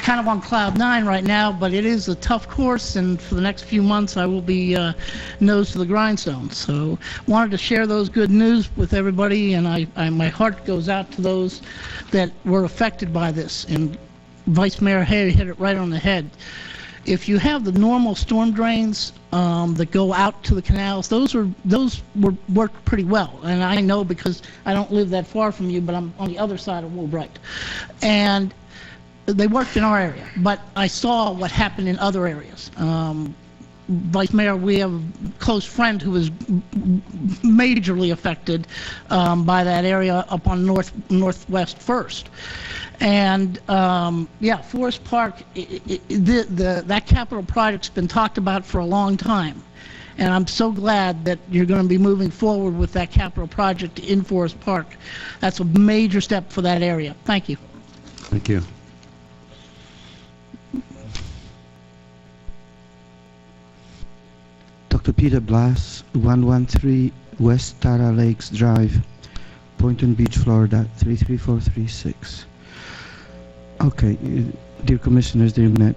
kind of on cloud 9 right now, but it is a tough course, and for the next few months I will be nose to the grindstone. So wanted to share those good news with everybody, and my heart goes out to those that were affected by this. And Vice Mayor Hay hit it right on the head. If you have the normal storm drains that go out to the canals, those worked pretty well. And I know because I don't live that far from you, but I'm on the other side of Woolbright. And they worked in our area, but I saw what happened in other areas. Vice Mayor, we have a close friend who was majorly affected by that area up on Northwest First. And yeah, Forest Park, that capital project's been talked about for a long time. And I'm so glad that you're going to be moving forward with that capital project in Forest Park. That's a major step for that area. Thank you. Thank you. Dr. Peter Blass, 113 West Tara Lakes Drive, Boynton Beach, Florida, 33436. Okay, dear commissioners, dear Mayor,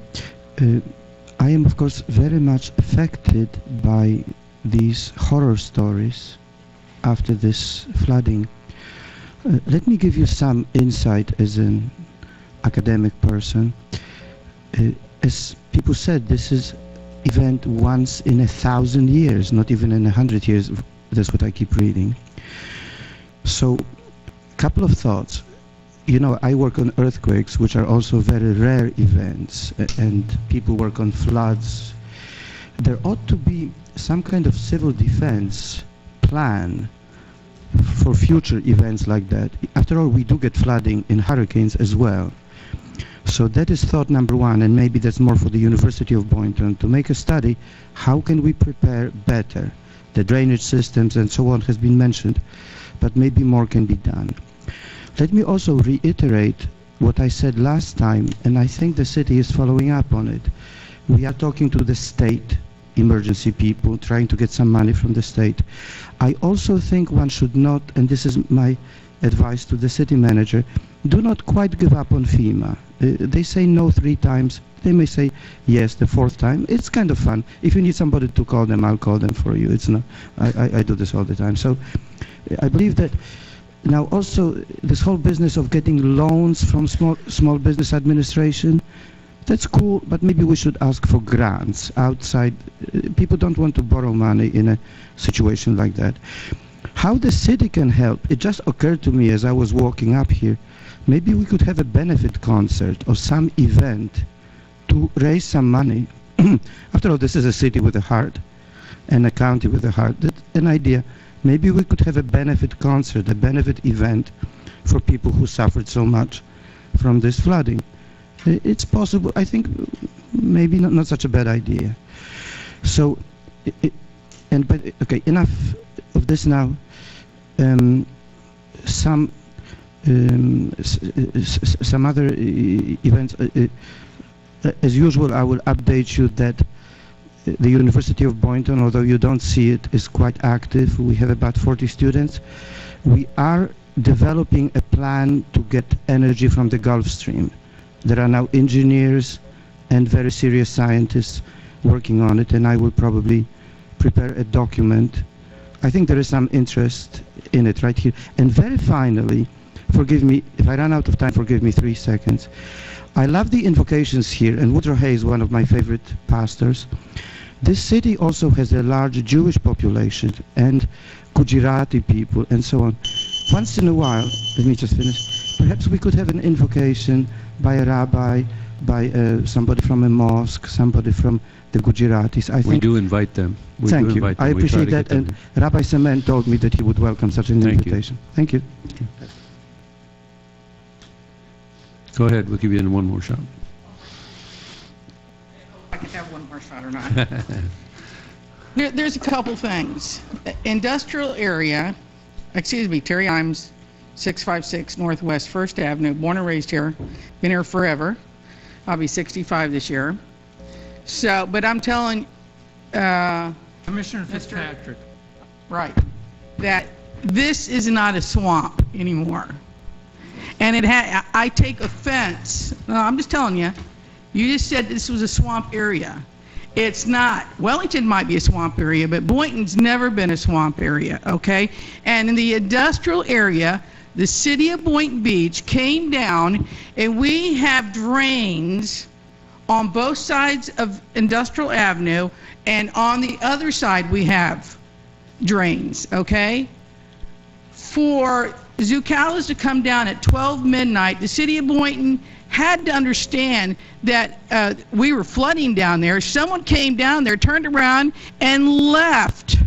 I am of course very much affected by these horror stories after this flooding. Let me give you some insight as an academic person. As people said, this is event once in 1,000 years, not even in 100 years. That's what I keep reading. So, couple of thoughts. You know, I work on earthquakes, which are also very rare events, and people work on floods. There ought to be some kind of civil defense plan for future events like that. After all, we do get flooding in hurricanes as well. So that is thought number one, and maybe that's more for the University of Boynton, to make a study, how can we prepare better? The drainage systems and so on has been mentioned, but maybe more can be done. Let me also reiterate what I said last time, and I think the city is following up on it. We are talking to the state emergency people, trying to get some money from the state. I also think one should not, and this is my advice to the city manager, do not quite give up on FEMA. They say no 3 times. They may say yes the 4th time. It's kind of fun. If you need somebody to call them, I'll call them for you. It's not. I do this all the time. So I believe that now also this whole business of getting loans from small business administration, that's cool, but maybe we should ask for grants outside. People don't want to borrow money in a situation like that. How the city can help, it just occurred to me as I was walking up here, maybe we could have a benefit concert or some event to raise some money. After all, this is a city with a heart and a county with a heart. That's an idea. Maybe we could have a benefit concert, a benefit event for people who suffered so much from this flooding. It's possible. I think maybe not such a bad idea. So, but okay, enough of this now. Some other events. As usual, I will update you that the University of Boynton, although you don't see it, is quite active. We have about 40 students. We are developing a plan to get energy from the Gulf Stream. There are now engineers and very serious scientists working on it, and I will probably prepare a document. I think there is some interest in it right here. And very finally, forgive me, if I run out of time, forgive me 3 seconds. I love the invocations here, and Woodrow Hayes, one of my favorite pastors. This city also has a large Jewish population and Gujarati people and so on. Once in a while, let me just finish, perhaps we could have an invocation by a rabbi, by somebody from a mosque, somebody from the Gujaratis. I think we do invite them. Thank you. I appreciate that, and Rabbi Semen told me that he would welcome such an invitation. Thank you. Go ahead, we'll give you one more shot. I can have one more shot or not. There's a couple things. Industrial area, excuse me, Terry Imes, 656 Northwest 1st Avenue, born and raised here, been here forever. I'll be 65 this year. So, but I'm telling Commissioner Fitzpatrick. Right, that this is not a swamp anymore. And I take offense. No, I'm just telling you. You just said this was a swamp area. It's not. Wellington might be a swamp area, but Boynton's never been a swamp area, okay? And in the industrial area, the city of Boynton Beach came down, and we have drains on both sides of Industrial Avenue, and on the other side we have drains, okay? For Zucalas to come down at 12 midnight, the city of Boynton had to understand that we were flooding down there. Someone came down there, turned around, and left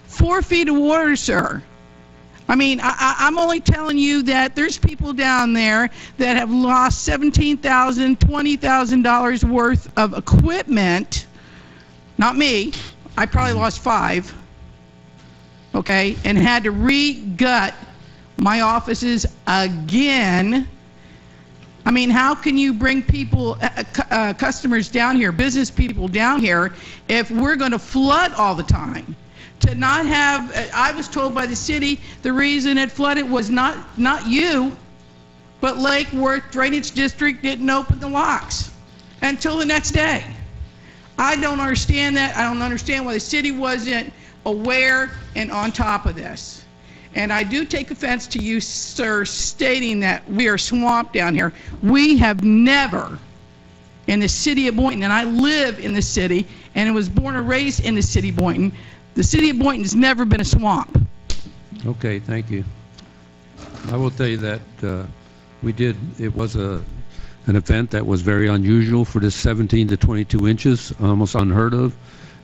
4 feet of water, sir. I mean, I'm only telling you that there's people down there that have lost $17,000, $20,000 worth of equipment. Not me. I probably lost 5. Okay, and had to re-gut my offices again. I mean, how can you bring people, customers down here, business people down here, if we're going to flood all the time? To not have, I was told by the city, the reason it flooded was not you, but Lake Worth Drainage District didn't open the locks until the next day. I don't understand that. I don't understand why the city wasn't aware and on top of this. And I do take offense to you, sir, stating that we are swamped down here. We have never, in the city of Boynton, and I live in the city, and I was born and raised in the city of Boynton, the city of Boynton has never been a swamp. Okay, thank you. I will tell you that it was an event that was very unusual for this 17 to 22 inches, almost unheard of.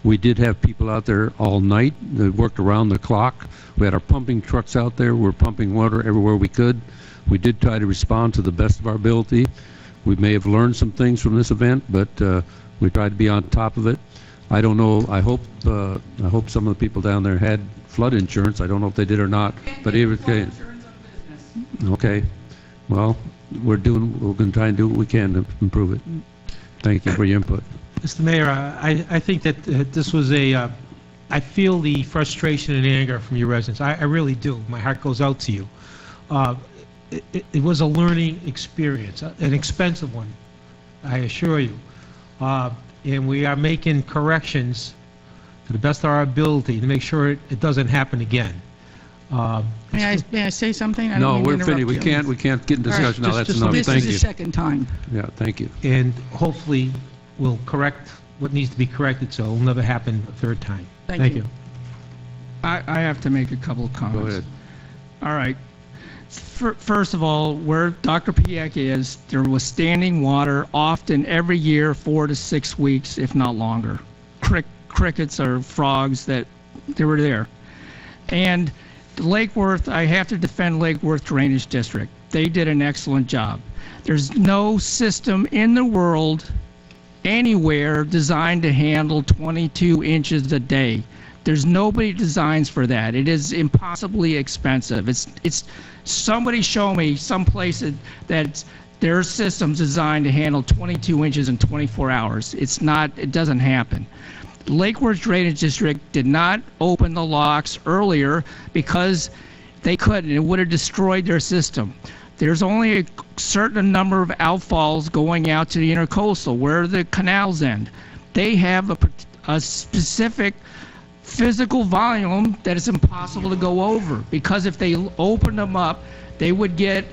We did have people out there all night that worked around the clock. We had our pumping trucks out there. We were pumping water everywhere we could. We did try to respond to the best of our ability. We may have learned some things from this event, but we tried to be on top of it. I don't know. I hope some of the people down there had flood insurance. I don't know if they did or not. But okay. Well, we're going to try and do what we can to improve it. Thank you for your input. Mr. Mayor, I think that this was I feel the frustration and anger from your residents. I really do. My heart goes out to you. It was a learning experience, an expensive one, I assure you. And we are making corrections to the best of our ability to make sure it doesn't happen again. May I say something? No, we're finished. We can't get in discussion now. That's enough. Thank you. This is the second time. Yeah, thank you. And hopefully we'll correct what needs to be corrected so it will never happen a third time. Thank you. I have to make a couple of comments. Go ahead. All right. First of all, where Dr. Piek is, there was standing water often every year, 4 to 6 weeks, if not longer. Crickets or frogs they were there. And Lake Worth, I have to defend Lake Worth Drainage District. They did an excellent job. There's no system in the world anywhere designed to handle 22 inches a day. There's nobody designs for that. It is impossibly expensive. It's somebody show me some place that their system's designed to handle 22 inches in 24 hours. It doesn't happen. Lake Worth Drainage District did not open the locks earlier because they couldn't. It would have destroyed their system. There's only a certain number of outfalls going out to the intercoastal where the canals end. They have a specific physical volume that is impossible to go over, because if they opened them up, they would get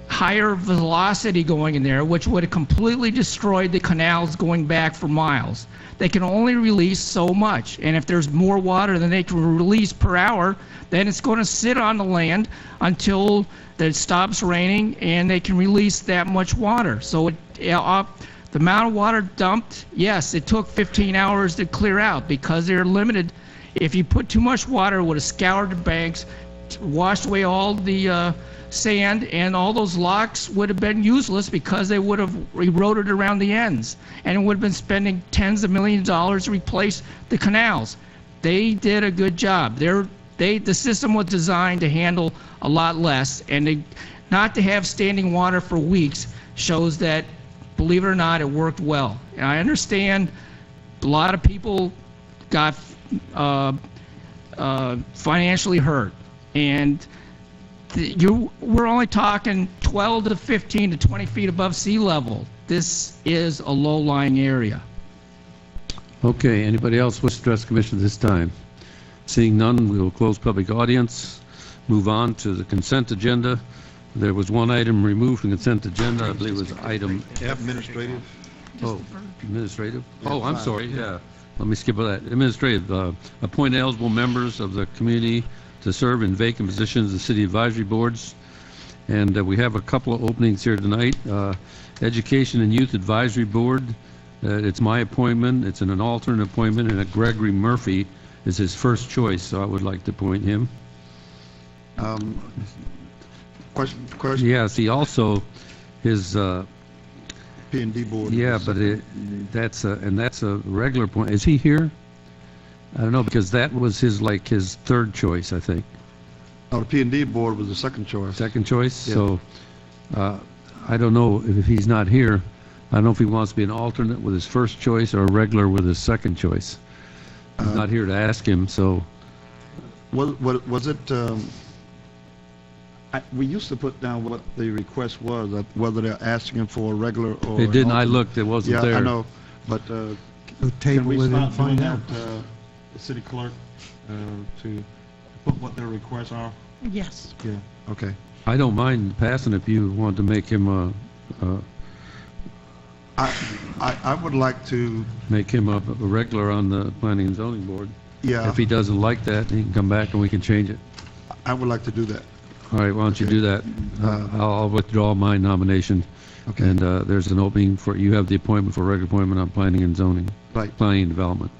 higher velocity going in there, which would have completely destroyed the canals going back for miles. They can only release so much, and if there's more water than they can release per hour, then it's going to sit on the land until it stops raining and they can release that much water. So the amount of water dumped, yes, it took 15 hours to clear out because they're limited. If you put too much water, it would have scoured the banks, washed away all the sand, and all those locks would have been useless because they would have eroded around the ends, and it would have been spending tens of millions of dollars to replace the canals. They did a good job. The system was designed to handle a lot less, and not to have standing water for weeks shows that, believe it or not, it worked well. And I understand a lot of people got financially hurt, and we're only talking 12 to 15 to 20 feet above sea level. This is a low-lying area. Okay, anybody else wish to address the commission at this time? Seeing none, we will close public audience, move on to the consent agenda. There was one item removed from the consent agenda. I believe it was item Administrative. Oh, administrative? Oh, I'm sorry, yeah. Let me skip that. Administrative, appoint eligible members of the community to serve in vacant positions of the city advisory boards. And we have a couple of openings here tonight. Education and Youth Advisory Board, it's my appointment. It's an alternate appointment, and Gregory Murphy is his first choice, so I would like to appoint him. Question? Yes, he also, his... P&D board. Yeah, but that's a regular point. Is he here? I don't know, because that was his third choice, I think. Oh, the P&D board was the second choice. Second choice? Yeah. So, I don't know if he's not here. I don't know if he wants to be an alternate with his first choice or a regular with his second choice. I'm not here to ask him, so. Was it, we used to put down what the request was, whether they're asking him for a regular or. It didn't, an I alternate. looked, it wasn't there. Yeah, I know, but, So can table we it and start doing find that, out. the city clerk, to put what their requests are? Yes. Yeah, okay. I don't mind passing if you want to make him I would like to, make him a regular on the planning and zoning board. yeah, If he doesn't like that, he can come back and we can change it. I would like to do that. All right, why don't you do that? I'll withdraw my nomination. Okay. And there's an opening for, you have the appointment for regular appointment on planning and zoning. Right. Planning and development.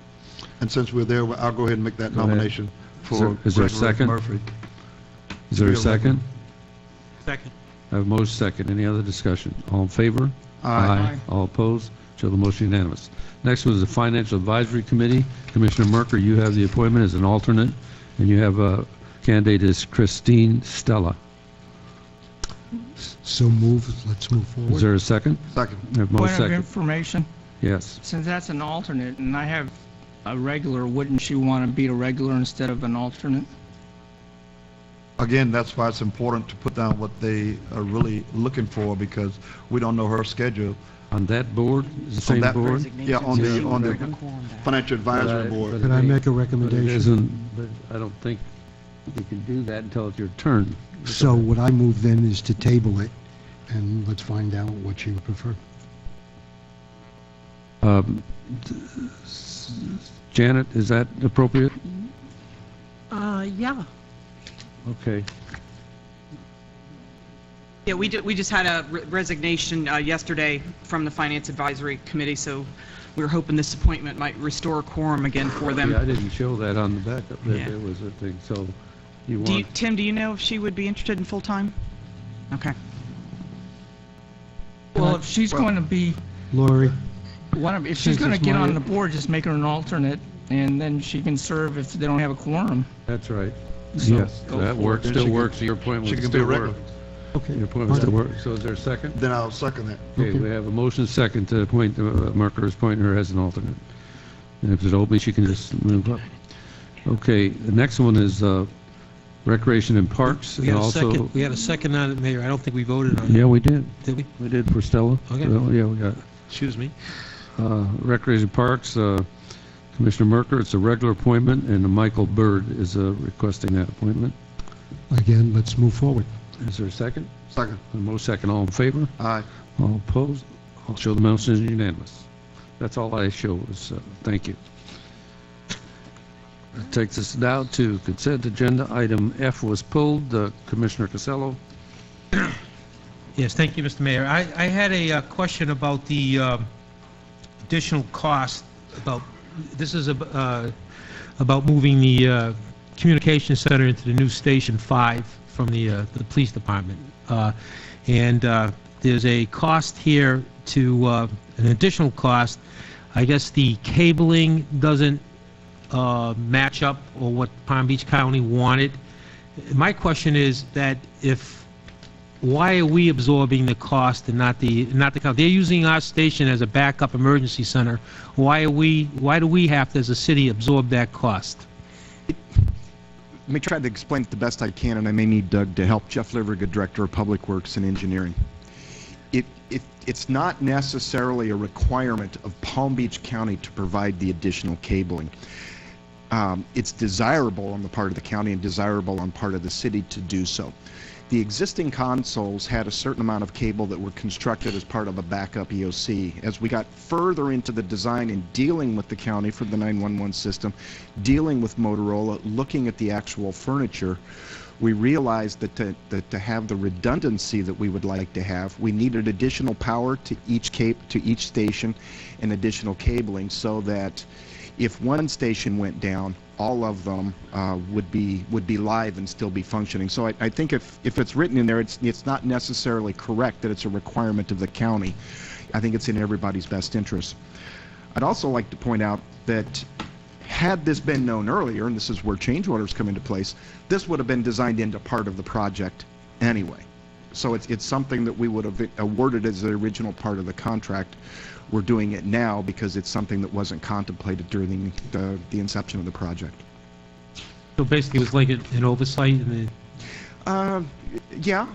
And since we're there, I'll go ahead and make that Go ahead. nomination Is for there a Gregory second? Murphy. Is there a Be a regular. second? Second. I have a motion second. Any other discussion? All in favor? Aye. All opposed? Show the motion unanimous. Next was the Financial Advisory Committee. Commissioner Merker, you have the appointment as an alternate, and you have a candidate is Christine Stella. So move, let's move forward. Is there a second? Second. I have a Point motion of second. information, Yes. since that's an alternate and I have a regular, wouldn't she want to be a regular instead of an alternate? Again, that's why it's important to put down what they are really looking for, because we don't know her schedule. On that board, the On same that- board? Yeah, on the Financial Advisory Board. Could I make a But it recommendation? isn't, but I don't think you can do that until it's your turn. So what I move then is to table it, and let's find out what you prefer. Janet, is that appropriate? Yeah. Okay. Yeah, we just had a resignation yesterday from the Finance Advisory Committee, so we were hoping this appointment might restore quorum again for them. Yeah, I didn't show that on the backup, that Yeah. there was a thing, so you Do you, want, Tim, do you know if she would be interested in full-time? Okay. Well, if she's going to be, Lori, if she's going to get on the board, just make her an alternate, and then she can serve if they don't have a quorum. that's right. So Yes, go that for it. works, Then still she can- works, your appointment She would can be a still regular. work. okay. Your appointment still works, so is there a second? Then I'll second that. Okay, we have a motion second to appoint Merker as appointing her as an alternate. And if there's an opening, she can just move up. Okay, the next one is Recreation and Parks, We and had a also... second, we had a second on it, Mayor. I don't think we voted on it. Yeah, we did. Did we? We did for Stella. Okay. Well, yeah, we got Excuse me. Recreation Parks, Commissioner Merker, it's a regular appointment, and Michael Byrd is requesting that appointment. Again, let's move forward. Is there a second? Second. A motion second, all in favor? Aye. All opposed? I'll show the motion is unanimous. That's all I show, is, thank you. That takes us now to consent agenda. Item F was pulled. Commissioner Casello. Yes, thank you, Mr. Mayor. I had a question about the additional cost about, this is about moving the communication center into the new Station 5 from the police department. And there's a cost here to, an additional cost. I guess the cabling doesn't match up or what Palm Beach County wanted. My question is that why are we absorbing the cost and not the county? They're using our station as a backup emergency center. Why do we have to, as a city, absorb that cost? Let me try to explain it the best I can, and I may need Doug to help. Jeff Livergood, Director of Public Works and Engineering. It's not necessarily a requirement of Palm Beach County to provide the additional cabling. It's desirable on the part of the county and desirable on part of the city to do so. the existing consoles had a certain amount of cable that were constructed as part of a backup EOC. As we got further into the design and dealing with the county for the 911 system, dealing with Motorola, looking at the actual furniture, we realized that to have the redundancy that we would like to have, we needed additional power to each station and additional cabling, so that if one station went down, all of them would be live and still be functioning. So I think if it's written in there, it's not necessarily correct that it's a requirement of the county. I think it's in everybody's best interest. I'd also like to point out that had this been known earlier, and this is where change orders come into place, this would have been designed into part of the project anyway. So it's something that we would have awarded as the original part of the contract. We're doing it now because it's something that wasn't contemplated during the inception of the project. So basically, it was like an oversight in the... Yeah,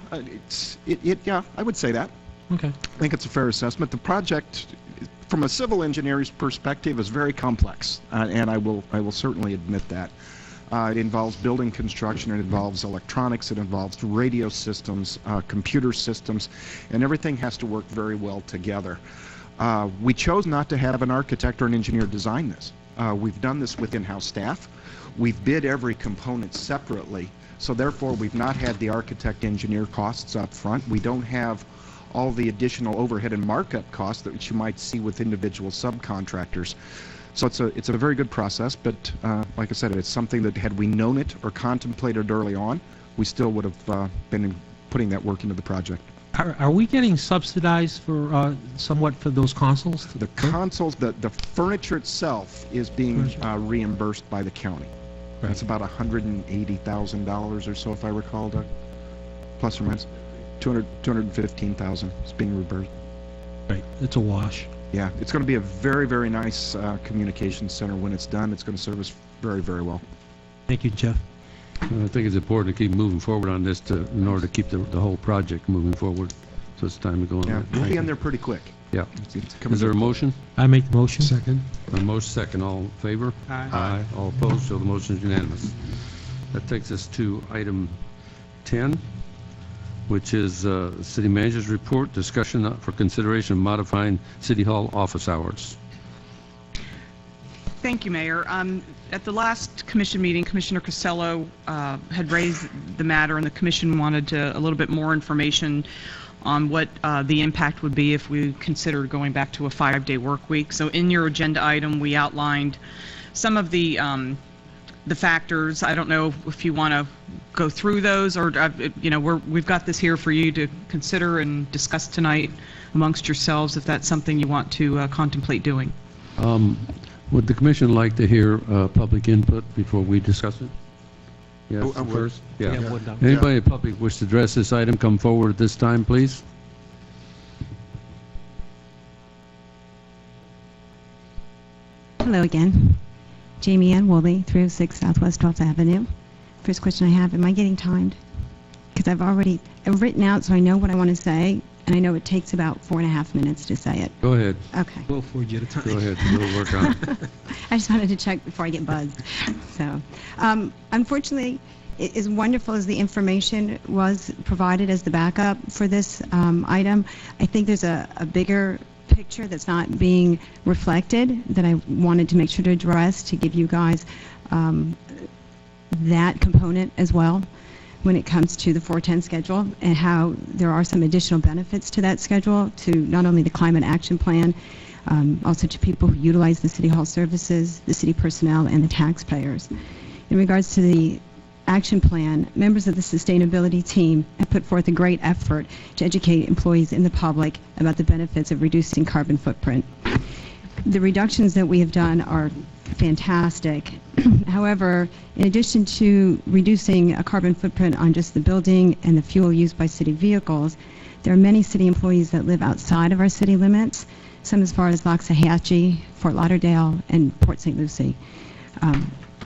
yeah, I would say that. Okay. I think it's a fair assessment. The project, from a civil engineer's perspective, is very complex, and I will certainly admit that. It involves building construction, it involves electronics, it involves radio systems, computer systems, and everything has to work very well together. We chose not to have an architect or an engineer design this. We've done this with in-house staff. We've bid every component separately, so therefore we've not had the architect engineer costs up front. We don't have all the additional overhead and markup costs that you might see with individual subcontractors. So it's a very good process, but like I said, it's something that had we known it or contemplated early on, we still would have been putting that work into the project. Are we getting subsidized for somewhat for those consoles? The consoles, the furniture itself is being reimbursed by the county. Right. That's about $180,000 or so, if I recall, Doug. Plus or minus 215,000 is being reimbursed. Right, it's a wash. Yeah, it's going to be a very, very nice communications center when it's done. It's going to serve us very, very well. Thank you, Jeff. I think it's important to keep moving forward on this in order to keep the whole project moving forward. So it's time to go on. Yeah, we'll be in there pretty quick. Yeah. Is there a motion? I make the motion. Second. A motion second. All in favor? Aye. Aye. All opposed? So the motion is unanimous. That takes us to item 10, which is City Manager's Report, discussion for consideration of modifying City Hall office hours. Thank you, Mayor. At the last commission meeting, Commissioner Costello had raised the matter, and the commission wanted a little bit more information on what the impact would be if we considered going back to a 5-day work week. So in your agenda item, we outlined some of the factors. I don't know if you want to go through those, or you know, we've got this here for you to consider and discuss tonight amongst yourselves, if that's something you want to contemplate doing. Would the commission like to hear public input before we discuss it? Yes, first? Yeah. Anybody in the public wish to address this item, come forward at this time, please. Hello again. Jamie Ann Woolley, 306 Southwest 12th Avenue. First question I have, am I getting timed? Because I've written out so I know what I want to say, and I know it takes about 4.5 minutes to say it. Go ahead. Okay. We'll afford you the time. Go ahead. We'll work on it. I just wanted to check before I get buzzed. So, unfortunately, as wonderful as the information was provided as the backup for this item, I think there's a bigger picture that's not being reflected that I wanted to make sure to address, to give you guys that component as well when it comes to the 410 schedule, and how there are some additional benefits to that schedule, to not only the climate action plan, also to people who utilize the City Hall services, the city personnel, and the taxpayers. In regards to the action plan, members of the sustainability team have put forth a great effort to educate employees and the public about the benefits of reducing carbon footprint. The reductions that we have done are fantastic. However, in addition to reducing a carbon footprint on just the building and the fuel used by city vehicles, there are many city employees that live outside of our city limits, some as far as Loxahatchee, Fort Lauderdale, and Port St. Lucie.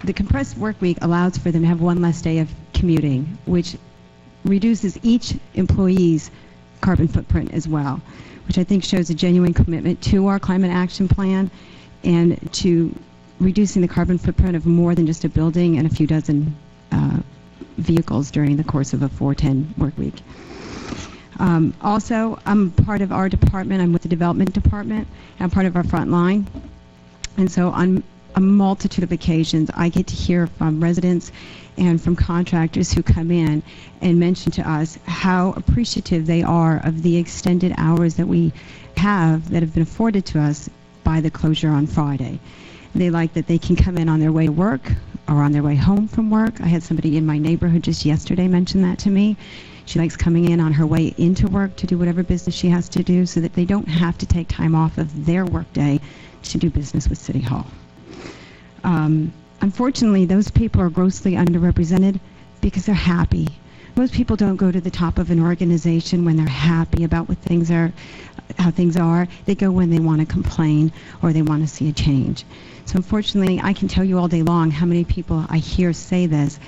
The compressed work week allows for them to have one less day of commuting, which reduces each employee's carbon footprint as well, which I think shows a genuine commitment to our climate action plan and to reducing the carbon footprint of more than just a building and a few dozen vehicles during the course of a 410 work week. Also, I'm part of our department. I'm with the development department. I'm part of our front line. And so on a multitude of occasions, I get to hear from residents and from contractors who come in and mention to us how appreciative they are of the extended hours that we have that have been afforded to us by the closure on Friday. They like that they can come in on their way to work or on their way home from work. I had somebody in my neighborhood just yesterday mention that to me. She likes coming in on her way into work to do whatever business she has to do so that they don't have to take time off of their workday to do business with City Hall. Unfortunately, those people are grossly underrepresented because they're happy. Most people don't go to the top of an organization when they're happy about what things are, how things are. They go when they want to complain or they want to see a change. So unfortunately, I can tell you all day long how many people I hear say this,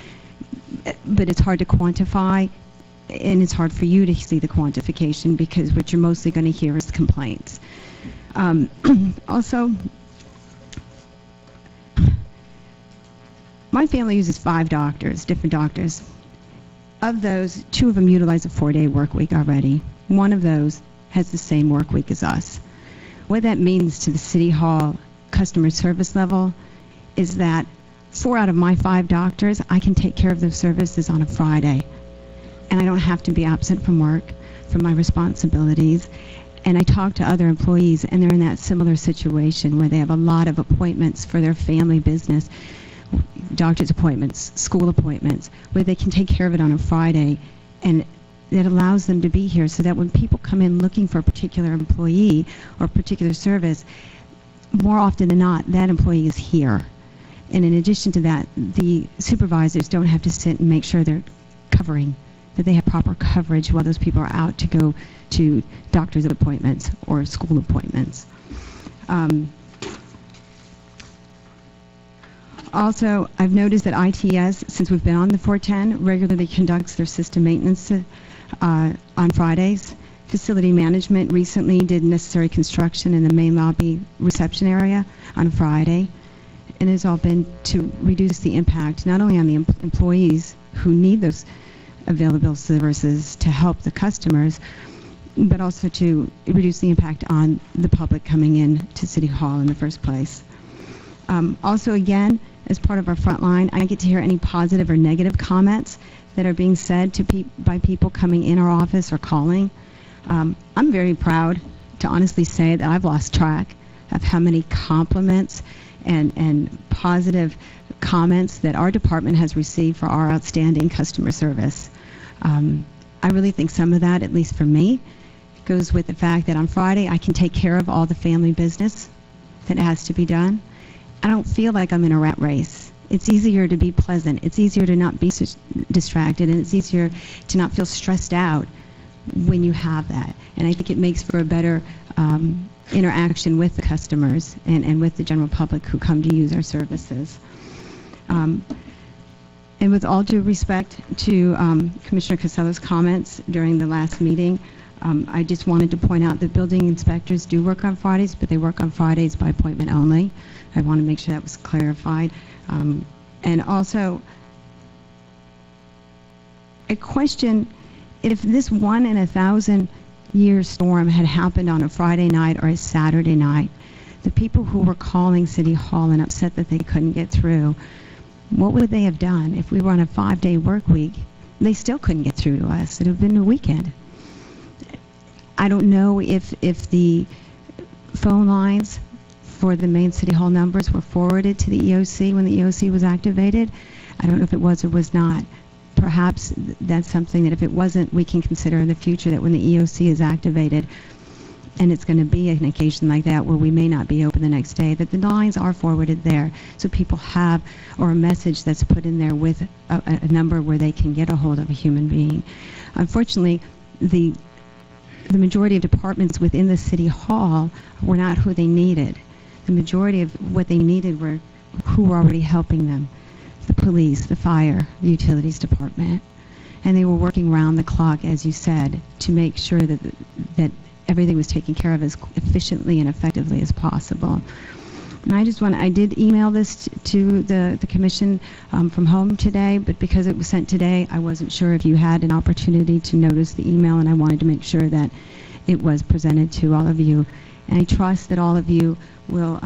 but it's hard to quantify, and it's hard for you to see the quantification because what you're mostly going to hear is complaints. Also, my family uses 5 doctors, different doctors. Of those, 2 of them utilize a 4-day work week already. 1 of those has the same work week as us. What that means to the City Hall customer service level is that 4 out of my 5 doctors, I can take care of those services on a Friday. And I don't have to be absent from work, from my responsibilities. And I talk to other employees, and they're in that similar situation where they have a lot of appointments for their family business, doctor's appointments, school appointments, where they can take care of it on a Friday, and it allows them to be here so that when people come in looking for a particular employee or a particular service, more often than not, that employee is here. And in addition to that, the supervisors don't have to sit and make sure they're covering, that they have proper coverage while those people are out to go to doctor's appointments or school appointments. Also, I've noticed that ITS, since we've been on the 410, regularly conducts their system maintenance on Fridays. Facility management recently did necessary construction in the main lobby reception area on Friday, and it's all been to reduce the impact not only on the employees who need those available services to help the customers, but also to reduce the impact on the public coming in to City Hall in the first place. Also, again, as part of our front line, I get to hear any positive or negative comments that are being said to by people coming in our office or calling. I'm very proud to honestly say that I've lost track of how many compliments and positive comments that our department has received for our outstanding customer service. I really think some of that, at least for me, goes with the fact that on Friday I can take care of all the family business that has to be done. I don't feel like I'm in a rat race. It's easier to be pleasant. It's easier to not be distracted, and it's easier to not feel stressed out when you have that. And I think it makes for a better interaction with the customers and with the general public who come to use our services. And with all due respect to Commissioner Casello's comments during the last meeting, I just wanted to point out that building inspectors do work on Fridays, but they work on Fridays by appointment only. I want to make sure that was clarified. And also, I question if this 1 in 1,000-year storm had happened on a Friday night or a Saturday night, the people who were calling City Hall and upset that they couldn't get through, what would they have done? If we were on a 5-day work week, they still couldn't get through to us. It would have been a weekend. I don't know if the phone lines for the main City Hall numbers were forwarded to the EOC when the EOC was activated. I don't know if it was or was not. Perhaps that's something that if it wasn't, we can consider in the future that when the EOC is activated, and it's going to be an occasion like that where we may not be open the next day, that the lines are forwarded there so people have, or a message that's put in there with a number where they can get a hold of a human being. Unfortunately, the majority of departments within the City Hall were not who they needed. The majority of what they needed were who were already helping them. The police, the fire, the utilities department. And they were working round the clock, as you said, to make sure that everything was taken care of as efficiently and effectively as possible. And I did email this to the commission from home today, but because it was sent today, I wasn't sure if you had an opportunity to notice the email, and I wanted to make sure that it was presented to all of you. And I trust that all of you will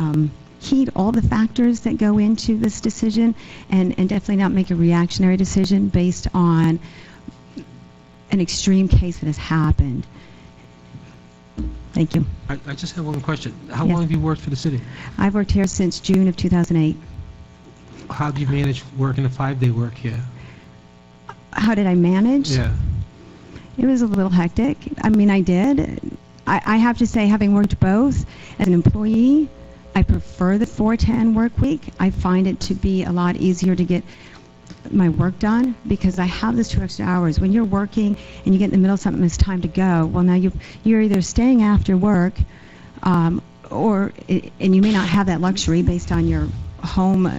heed all the factors that go into this decision and definitely not make a reactionary decision based on an extreme case that has happened. Thank you. I just have one question. How Yes. long have you worked for the city? I've worked here since June of 2008. How do you manage working a 5-day work here? How did I manage? Yeah. It was a little hectic. I mean, I did. I have to say, having worked both as an employee, I prefer the 4-10 work week. I find it to be a lot easier to get my work done because I have those 2 extra hours. When you're working and you get in the middle of something, it's time to go. Well, now you're either staying after work, and you may not have that luxury based on your home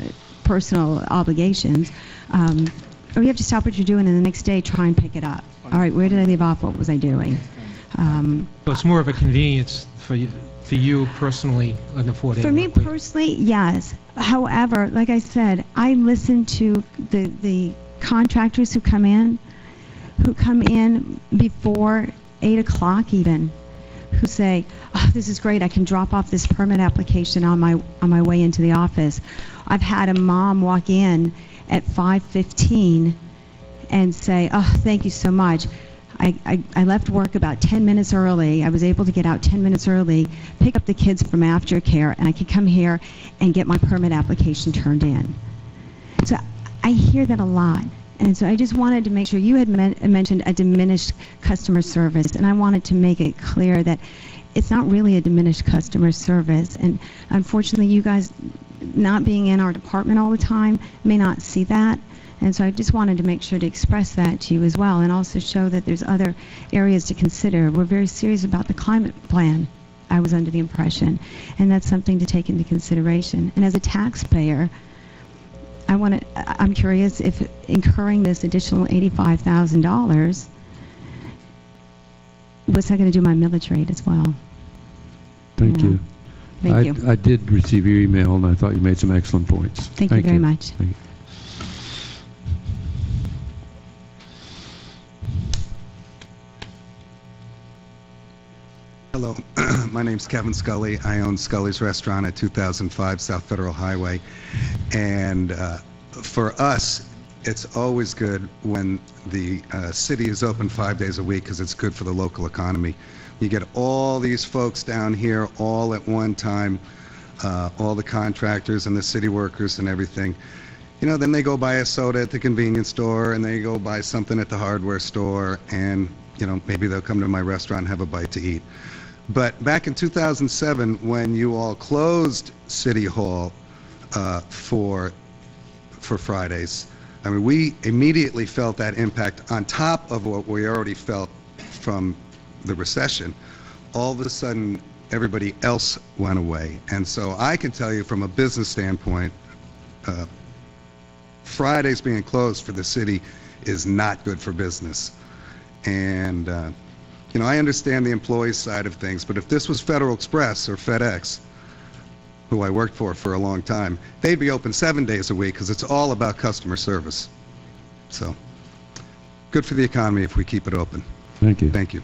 personal obligations, or you have to stop what you're doing and the next day try and pick it up. All right, where did I leave off? What was I doing? So it's more of a convenience for you personally on the 4-day For me work week. personally, yes. However, like I said, I listen to the contractors who come in before 8 o'clock even, who say, oh, this is great, I can drop off this permit application on my way into the office. I've had a mom walk in at 5:15 and say, oh, thank you so much. I left work about 10 minutes early. I was able to get out 10 minutes early, pick up the kids from aftercare, and I could come here and get my permit application turned in. So I hear that a lot. And so I just wanted to make sure you had mentioned a diminished customer service, and I wanted to make it clear that it's not really a diminished customer service. And unfortunately, you guys not being in our department all the time may not see that. And so I just wanted to make sure to express that to you as well, and also show that there's other areas to consider. We're very serious about the climate plan, I was under the impression, and that's something to take into consideration. And as a taxpayer, I'm curious if incurring this additional $85,000, what's that going to do my millage rate as well? Thank you. Thank you. I did receive your email, and I thought you made some excellent points. Thank you very much. Thank you. Hello, my name's Kevin Scully. I own Scully's Restaurant at 2005 South Federal Highway. And for us, it's always good when the city is open 5 days a week because it's good for the local economy. You get all these folks down here all at one time, all the contractors and the city workers and everything. You know, then they go buy a soda at the convenience store and they go buy something at the hardware store, and, you know, maybe they'll come to my restaurant and have a bite to eat. But back in 2007, when you all closed City Hall for Fridays, I mean, we immediately felt that impact on top of what we already felt from the recession. All of a sudden, everybody else went away. And so I can tell you from a business standpoint, Fridays being closed for the city is not good for business. And you know, I understand the employee side of things, but if this was Federal Express or FedEx, who I worked for a long time, they'd be open 7 days a week because it's all about customer service. So, good for the economy if we keep it open. Thank you. Thank you.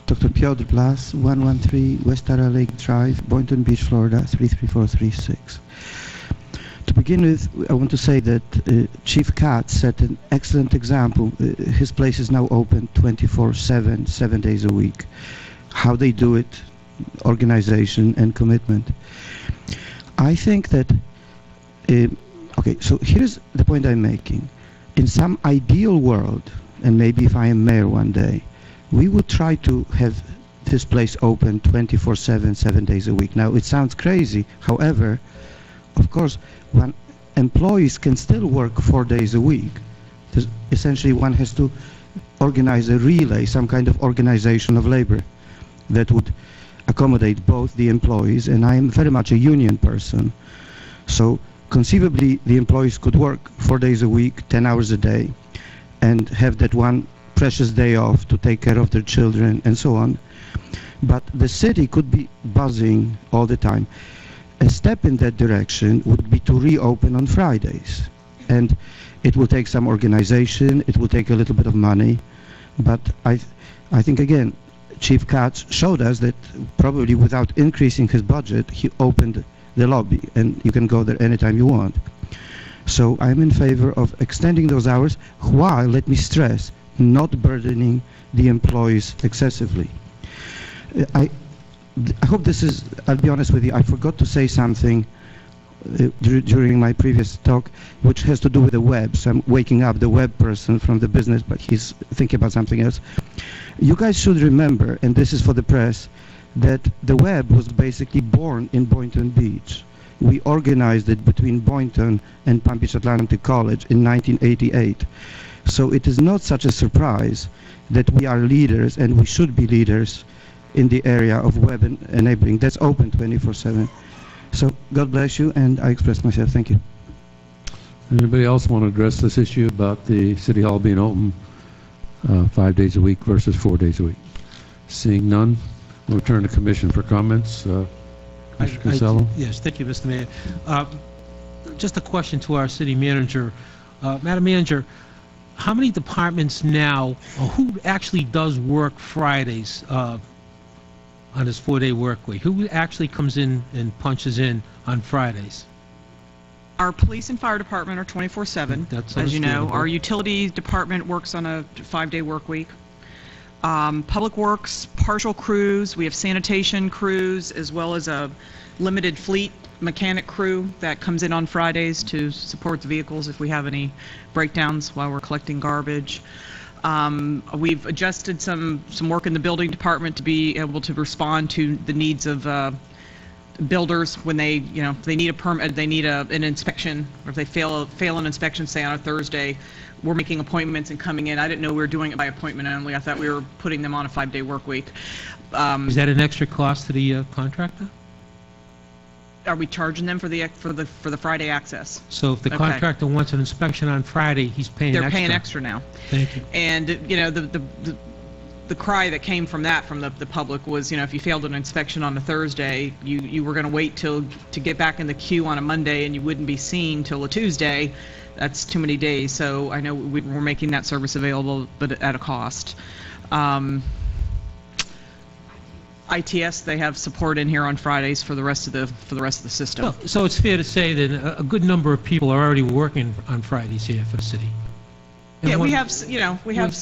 Dr. Piotr Blas, 113 West Tara Lake Drive, Boynton Beach, Florida, 33436. To begin with, I want to say that Chief Katz set an excellent example. His place is now open 24/7, 7 days a week. How they do it, organization and commitment. I think that, okay, so here's the point I'm making. In some ideal world, and maybe if I am mayor one day, we would try to have this place open 24/7, 7 days a week. Now, it sounds crazy. However, of course, employees can still work 4 days a week. Essentially, one has to organize a relay, some kind of organization of labor that would accommodate both the employees, and I am very much a union person. So conceivably, the employees could work 4 days a week, 10 hours a day, and have that one precious day off to take care of their children and so on. but the city could be buzzing all the time. A step in that direction would be to reopen on Fridays. And it will take some organization, it will take a little bit of money, but I think, again, Chief Katz showed us that probably without increasing his budget, he opened the lobby, and you can go there anytime you want. So I'm in favor of extending those hours while, let me stress, not burdening the employees excessively. I hope this is, I'll be honest with you, I forgot to say something during my previous talk, which has to do with the web. So I'm waking up the web person from the business, but he's thinking about something else. You guys should remember, and this is for the press, that the web was basically born in Boynton Beach. We organized it between Boynton and Palm Beach Atlantic College in 1988. So it is not such a surprise that we are leaders, and we should be leaders in the area of web enabling. That's open 24/7. So God bless you, and I express myself. Thank you. Anybody else want to address this issue about the City Hall being open 5 days a week versus 4 days a week? Seeing none, we'll return to Commission for comments. Mr. Costello? Yes, thank you, Mr. Mayor. Just a question to our city manager. Madam Manager, how many departments now, or who actually does work Fridays on this 4-day work week? Who actually comes in and punches in on Fridays? Our police and fire department are 24/7, as you know. Our utility department works on a 5-day work week. Public Works, partial crews, we have sanitation crews, as well as a limited fleet mechanic crew that comes in on Fridays to support the vehicles if we have any breakdowns while we're collecting garbage. We've adjusted some work in the building department to be able to respond to the needs of builders when they, if they need a permit, they need an inspection, or if they fail an inspection, say on a Thursday, we're making appointments and coming in. I didn't know we were doing it by appointment only. I thought we were putting them on a 5-day work week. Is that an extra cost to the contractor? Are we charging them for the Friday access? So if the contractor wants an inspection on Friday, he's paying extra. They're paying extra now. Thank you. And the cry that came from the public was, if you failed an inspection on a Thursday, you were going to wait to get back in the queue on a Monday, and you wouldn't be seen till a Tuesday. That's too many days. So I know we're making that service available, but at a cost. ITS, they have support in here on Fridays for the rest of the system. Well, so it's fair to say that a good number of people are already working on Fridays here for the city. And yeah, we have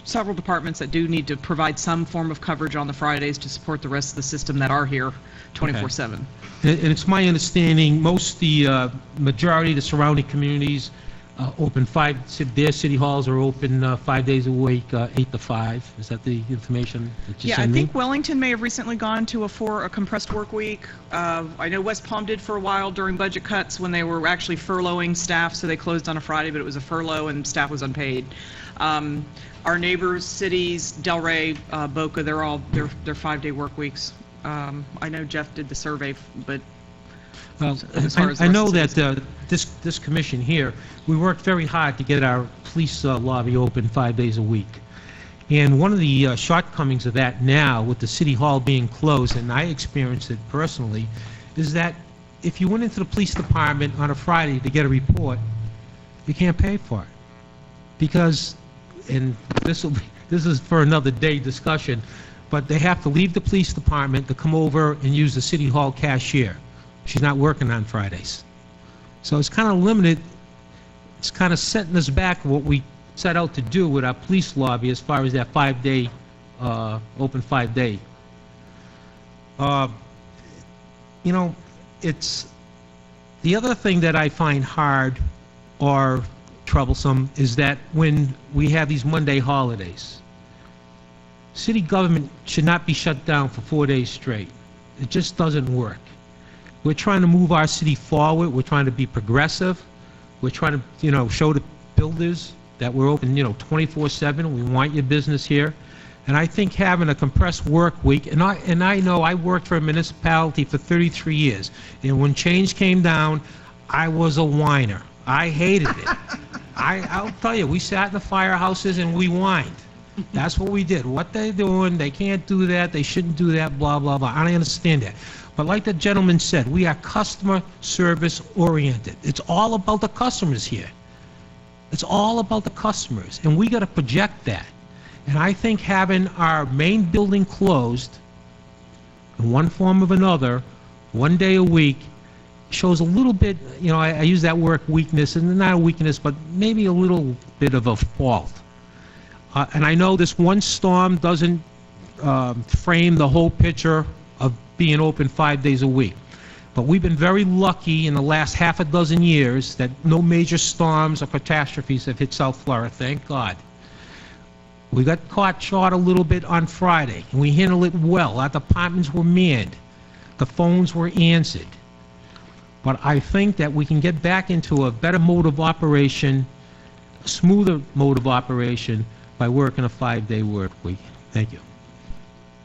several departments that do need to provide some form of coverage on the Fridays to support the rest of the system that are here 24/7. And it's my understanding the majority of the surrounding communities open their city halls are open 5 days a week, 8 to 5. Is that the information that you sent me? I think Wellington may have recently gone to a compressed work week. I know West Palm did for a while during budget cuts when they were actually furloughing staff, so they closed on a Friday, but it was a furlough and staff was unpaid. Our neighbors, cities, Delray, Boca, they're 5-day work weeks. I know Jeff did the survey, but well, I know that this commission here, we worked very hard to get our police lobby open 5 days a week. And one of the shortcomings of that now, with the city hall being closed, and I experienced it personally, is that if you went into the police department on a Friday to get a report, you can't pay for it. Because, and this is for another day discussion, but they have to leave the police department to come over and use the city hall cashier. She's not working on Fridays. So it's kind of limited. It's kind of setting us back what we set out to do with our police lobby as far as that 5-day, open 5-day. It's the other thing that I find hard or troublesome is that when we have these Monday holidays, city government should not be shut down for 4 days straight. It just doesn't work. We're trying to move our city forward. We're trying to be progressive. We're trying to, show the builders that we're open, 24/7. We want your business here. And I think having a compressed work week, and I know I worked for a municipality for 33 years, and when change came down, I was a whiner. I hated it. I'll tell you, we sat in the firehouses and we whined. That's what we did. What they're doing, they can't do that, they shouldn't do that, blah, blah, blah. I understand that. But like the gentleman said, we are customer service oriented. It's all about the customers here. It's all about the customers, and we got to project that. And I think having our main building closed in one form or another, 1 day a week, shows a little bit, you know, I use that word weakness, and not a weakness, but maybe a little bit of a fault. And I know this one storm doesn't frame the whole picture of being open 5 days a week. But we've been very lucky in the last half a dozen years that no major storms or catastrophes have hit South Florida, thank God. We got caught short a little bit on Friday, and we handled it well. Our departments were manned. The phones were answered. But I think that we can get back into a better mode of operation, a smoother mode of operation, by working a 5-day work week. Thank you.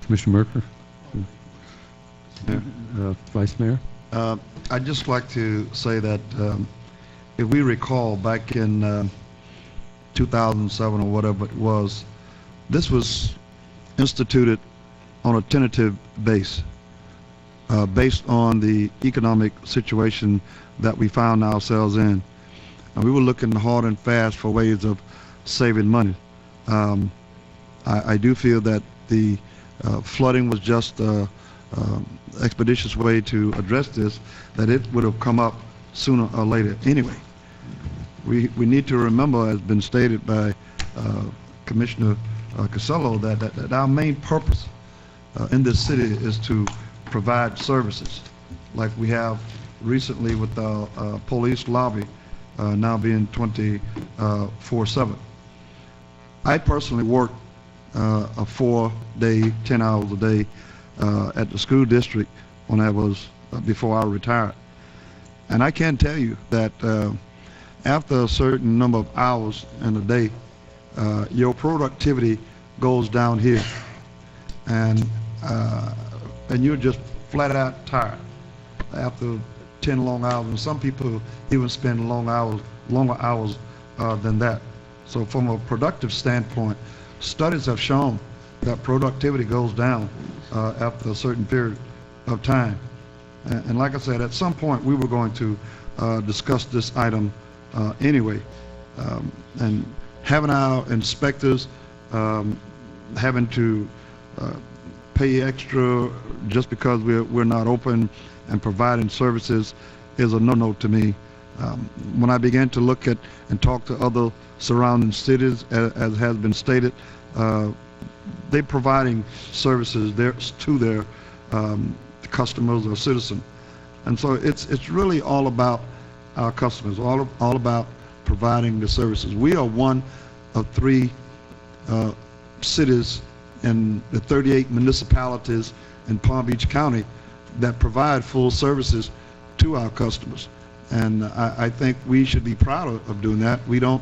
Commissioner Merker? Vice Mayor? I'd just like to say that if we recall back in 2007 or whatever it was, this was instituted on a tentative base, based on the economic situation that we found ourselves in. And we were looking hard and fast for ways of saving money. I do feel that the flooding was just expeditious way to address this, that it would have come up sooner or later anyway. We need to remember, as been stated by Commissioner Casello, that our main purpose in this city is to provide services, like we have recently with the police lobby now being 24/7. I personally work a 4-day, 10 hours a day at the school district when I was, before I retired. And I can tell you that after a certain number of hours in a day, your productivity goes down here. And you're just flat out tired after 10 long hours. And some people even spend longer hours than that. So from a productive standpoint, studies have shown that productivity goes down after a certain period of time. And like I said, at some point we were going to discuss this item anyway. And having our inspectors having to pay extra just because we're not open and providing services is a no-no to me. When I began to look at and talk to other surrounding cities, as has been stated, they're providing services there to their customers or citizens. And so it's really all about our customers, all about providing the services. We are one of 3 cities in the 38 municipalities in Palm Beach County that provide full services to our customers. And I think we should be proud of doing that. We don't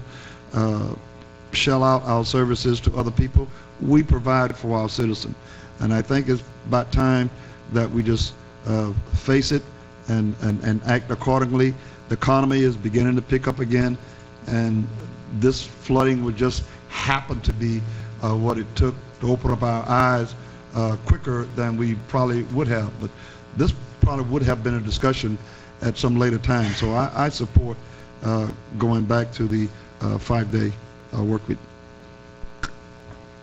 shell out our services to other people. We provide for our citizens. And I think it's about time that we just face it and act accordingly. The economy is beginning to pick up again, and this flooding would just happen to be what it took to open up our eyes quicker than we probably would have. But this probably would have been a discussion at some later time. So I support going back to the 5-day work week.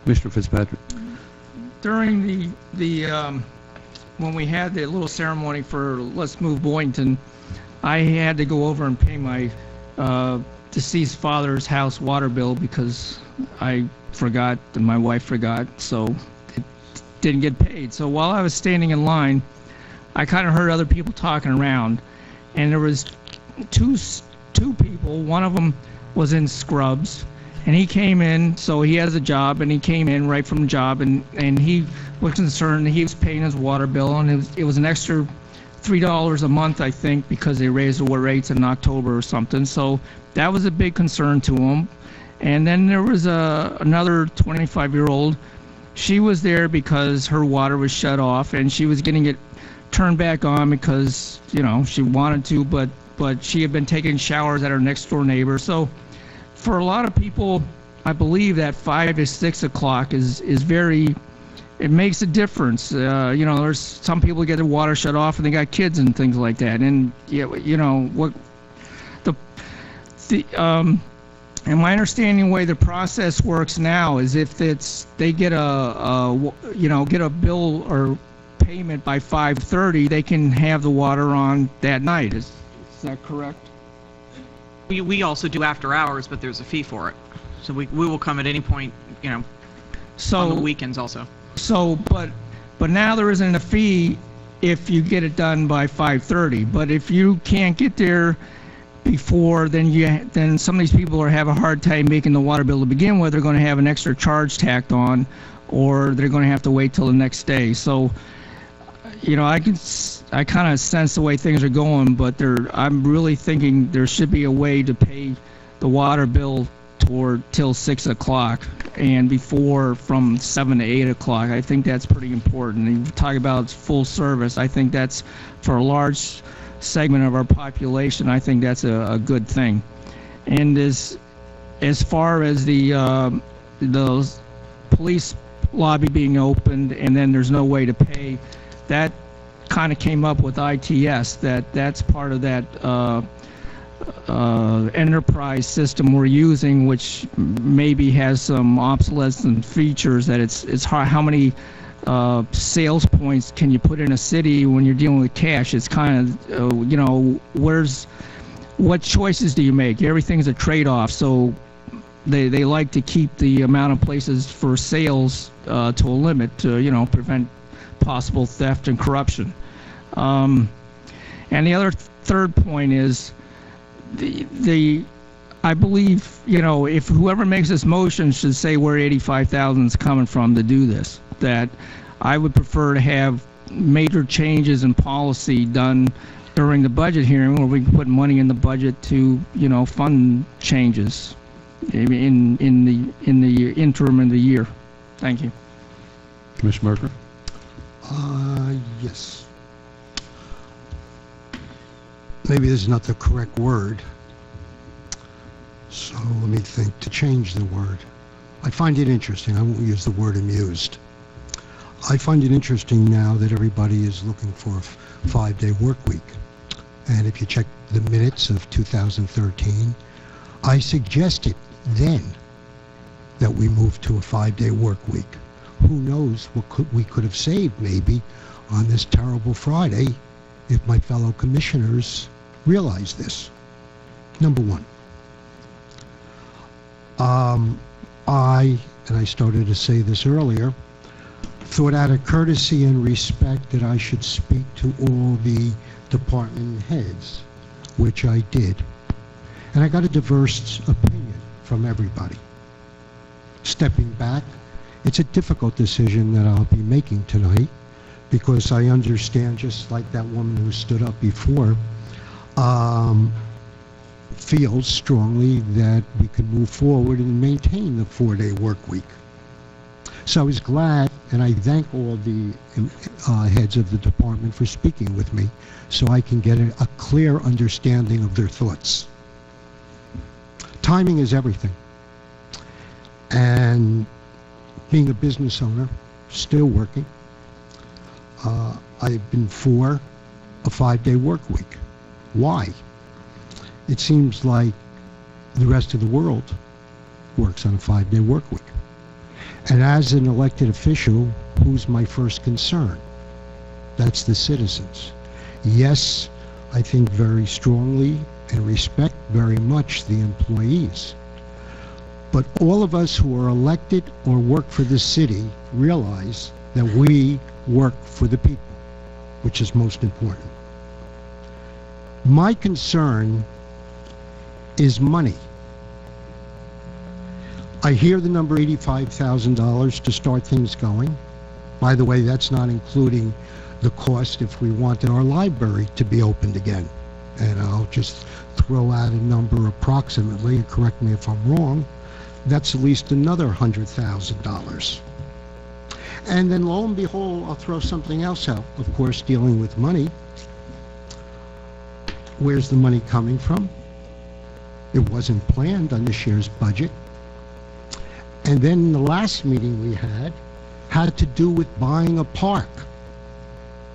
Mr. Fitzpatrick. During the when we had the little ceremony for Let's Move Boynton, I had to go over and pay my deceased father's house water bill because I forgot and my wife forgot, so it didn't get paid. So while I was standing in line, I kind of heard other people talking around, and there was two people. One of them was in scrubs, and he came in, so he has a job, and he came in right from the job, and he was concerned. He was paying his water bill, and it was an extra $3 a month, I think, because they raised the rates in October or something. So that was a big concern to him. And then there was another 25-year-old. She was there because her water was shut off, and she was getting it turned back on because, you know, she wanted to, but she had been taking showers at her next door neighbor. So for a lot of people, I believe that 5 to 6 o'clock is very, it makes a difference. You know, there's some people get their water shut off and they got kids and things like that. And you know what and my understanding the way the process works now is if they get a bill or payment by 5:30, they can have the water on that night. Is that correct? We also do after hours, but there's a fee for it. So we will come at any point, you know, on the weekends also. So, but now there isn't a fee if you get it done by 5:30. But if you can't get there before, then some of these are have a hard time making the water bill to begin with. They're going to have an extra charge tacked on, or they're going to have to wait till the next day. So, you know, I kind of sense the way things are going, but I'm really thinking there should be a way to pay the water bill till 6 o'clock and before from 7 to 8 o'clock. I think that's pretty important. And you talk about full service. I think that's, for a large segment of our population, I think that's a good thing. And as far as the police lobby being opened and then there's no way to pay, that kind of came up with ITS, that's part of that enterprise system we're using, which maybe has some obsolescent features that it's hard. How many sales points can you put in a city when you're dealing with cash? It's kind of, you know, what choices do you make? Everything's a trade-off, so they like to keep the amount of places for sales to a limit to, you know, prevent possible theft and corruption. And the other third point is I believe, you know, if whoever makes this motion should say where 85,000 is coming from to do this, that I would prefer to have major changes in policy done during the budget hearing where we can put money in the budget to, you know, fund changes in the interim of the year. Thank you. Commissioner Merker? Yes. Maybe this is not the correct word, so let me think to change the word. I find it interesting. I won't use the word amused. I find it interesting now that everybody is looking for a 5-day work week. And if you check the minutes of 2013, I suggested then that we move to a 5-day work week. Who knows what we could have saved maybe on this terrible Friday if my fellow commissioners realize this. Number one, I started to say this earlier, thought out of courtesy and respect that I should speak to all the department heads, which I did. And I got a diverse opinion from everybody. Stepping back, it's a difficult decision that I'll be making tonight because I understand, just like that woman who stood up before, feels strongly that we can move forward and maintain the 4-day work week. So I was glad, and I thank all the heads of the department for speaking with me so I can get a clear understanding of their thoughts. Timing is everything. And being a business owner, still working, I've been for a 5-day work week. Why? It seems like the rest of the world works on a 5-day work week. And as an elected official, who's my first concern? That's the citizens. Yes, I think very strongly and respect very much the employees. But all of us who are elected or work for the city realize that we work for the people, which is most important. My concern is money. I hear the number $85,000 to start things going. By the way, that's not including the cost if we wanted our library to be opened again. And I'll just throw out a number approximately, and correct me if I'm wrong, that's at least another $100,000. And then lo and behold, I'll throw something else out. Of course, dealing with money. Where's the money coming from? It wasn't planned on this year's budget. And then the last meeting we had to do with buying a park.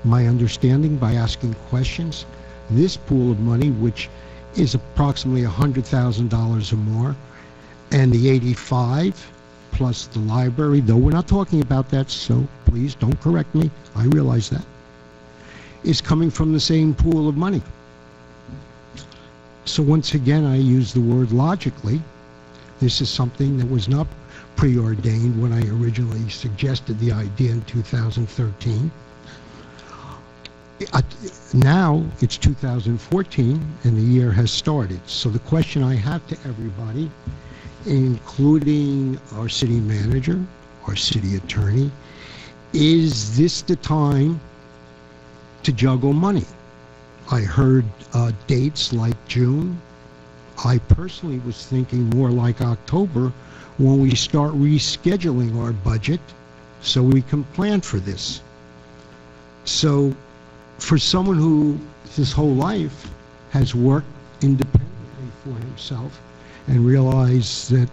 My understanding, by asking questions, this pool of money, which is approximately $100,000 or more, and the 85 plus the library, though we're not talking about that, so please don't correct me, I realize that, is coming from the same pool of money. So once again, I use the word logically. This is something that was not preordained when I originally suggested the idea in 2013. Now it's 2014 and the year has started. So the question I have to everybody, including our city manager, our city attorney, is this the time to juggle money? I heard dates like June. I personally was thinking more like October, when we start rescheduling our budget so we can plan for this. So for someone who his whole life has worked independently for himself and realized that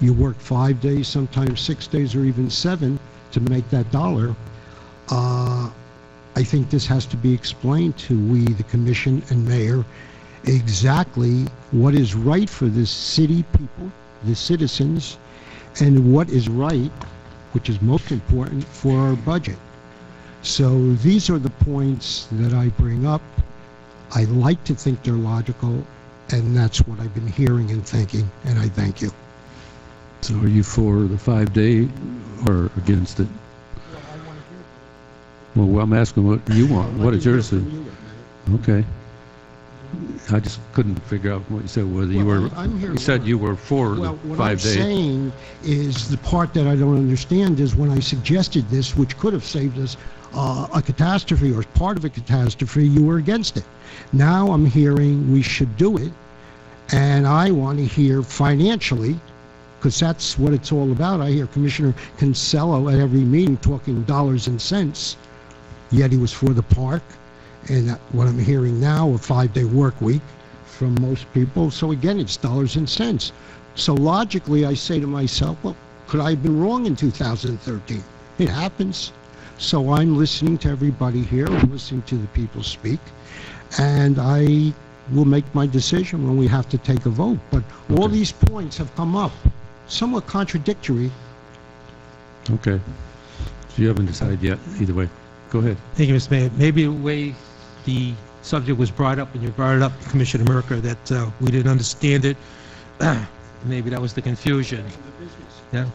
you work 5 days, sometimes 6 days, or even 7 to make that dollar, I think this has to be explained to we, the commission and mayor, exactly what is right for the city people, the citizens, and what is right, which is most important, for our budget. So these are the points that I bring up. I like to think they're logical, and that's what I've been hearing and thinking, and I thank you. So are you for the 5-day or against it? Well, I'm asking what you want. What is yours? Okay. I just couldn't figure out what you said, whether you were, you said you were for the 5 days. What I'm saying is, the part that I don't understand is when I suggested this, which could have saved us a catastrophe or part of a catastrophe, you were against it. Now I'm hearing we should do it, and I want to hear financially, because that's what it's all about. I hear Commissioner Kinsella at every meeting talking dollars and cents, yet he was for the park. And what I'm hearing now, a 5-day work week from most people. So again, it's dollars and cents. So logically, I say to myself, well, could I have been wrong in 2013? It happens. So I'm listening to everybody here. I'm listening to the people speak. And I will make my decision when we have to take a vote. But all these points have come up, somewhat contradictory. Okay. So you haven't decided yet, either way. Go ahead. Thank you, Mr. Mayor. Maybe the way the subject was brought up when you brought it up, Commissioner Merker, that we didn't understand it. Maybe that was the confusion. Yeah.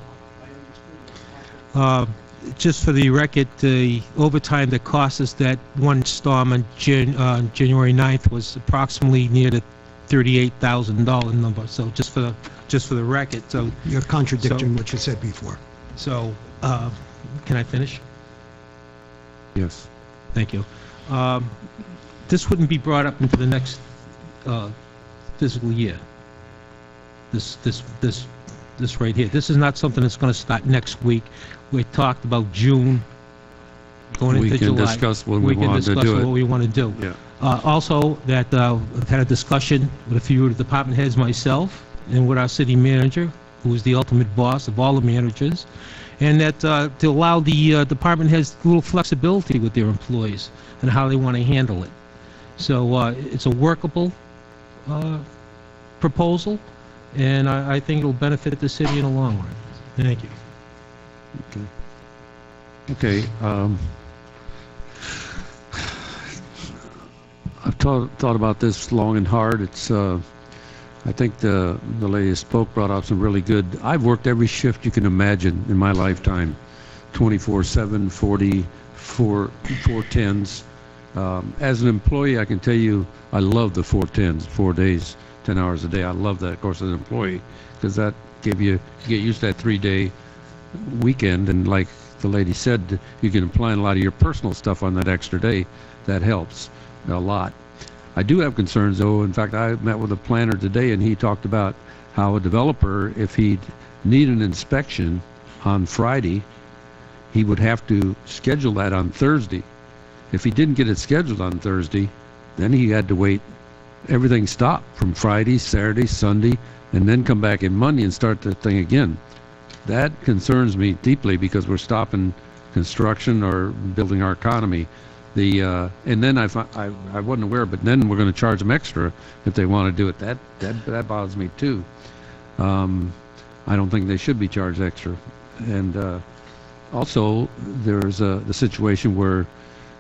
Just for the record, the overtime that cost us that one storm on January 9th was approximately near the $38,000 number. So just for the record. So you're contradicting what you said before. So can I finish? Yes. Thank you. This wouldn't be brought up into the next fiscal year. This right here. This is not something that's going to start next week. We talked about June going into July. We can discuss what we want to do. We can discuss what we want to do. Yeah. Also, that I've had a discussion with a few of the department heads myself and with our city manager, who is the ultimate boss of all the managers, and that to allow the department heads a little flexibility with their employees and how they want to handle it. So it's a workable proposal, and I think it'll benefit the city in the long run. Thank you. Okay. I've thought about this long and hard. It's I think the lady who spoke brought out some really good. I've worked every shift you can imagine in my lifetime, 24/7, 4/10s. As an employee, I can tell you I love the 4/10s, 4 days, 10 hours a day. I love that, of course, as an employee, because that gave you get used to that 3-day weekend, and like the lady said, you can plan a lot of your personal stuff on that extra day. That helps a lot. I do have concerns, though. In fact, I met with a planner today, and he talked about how a developer, if he'd need an inspection on Friday, he would have to schedule that on Thursday. If he didn't get it scheduled on Thursday, then he had to wait. Everything stopped from Friday, Saturday, Sunday, and then come back in Monday and start the thing again. that concerns me deeply because we're stopping construction or building our economy. And then I wasn't aware, but then we're going to charge them extra if they want to do it. That bothers me too. I don't think they should be charged extra. And also, there's the situation where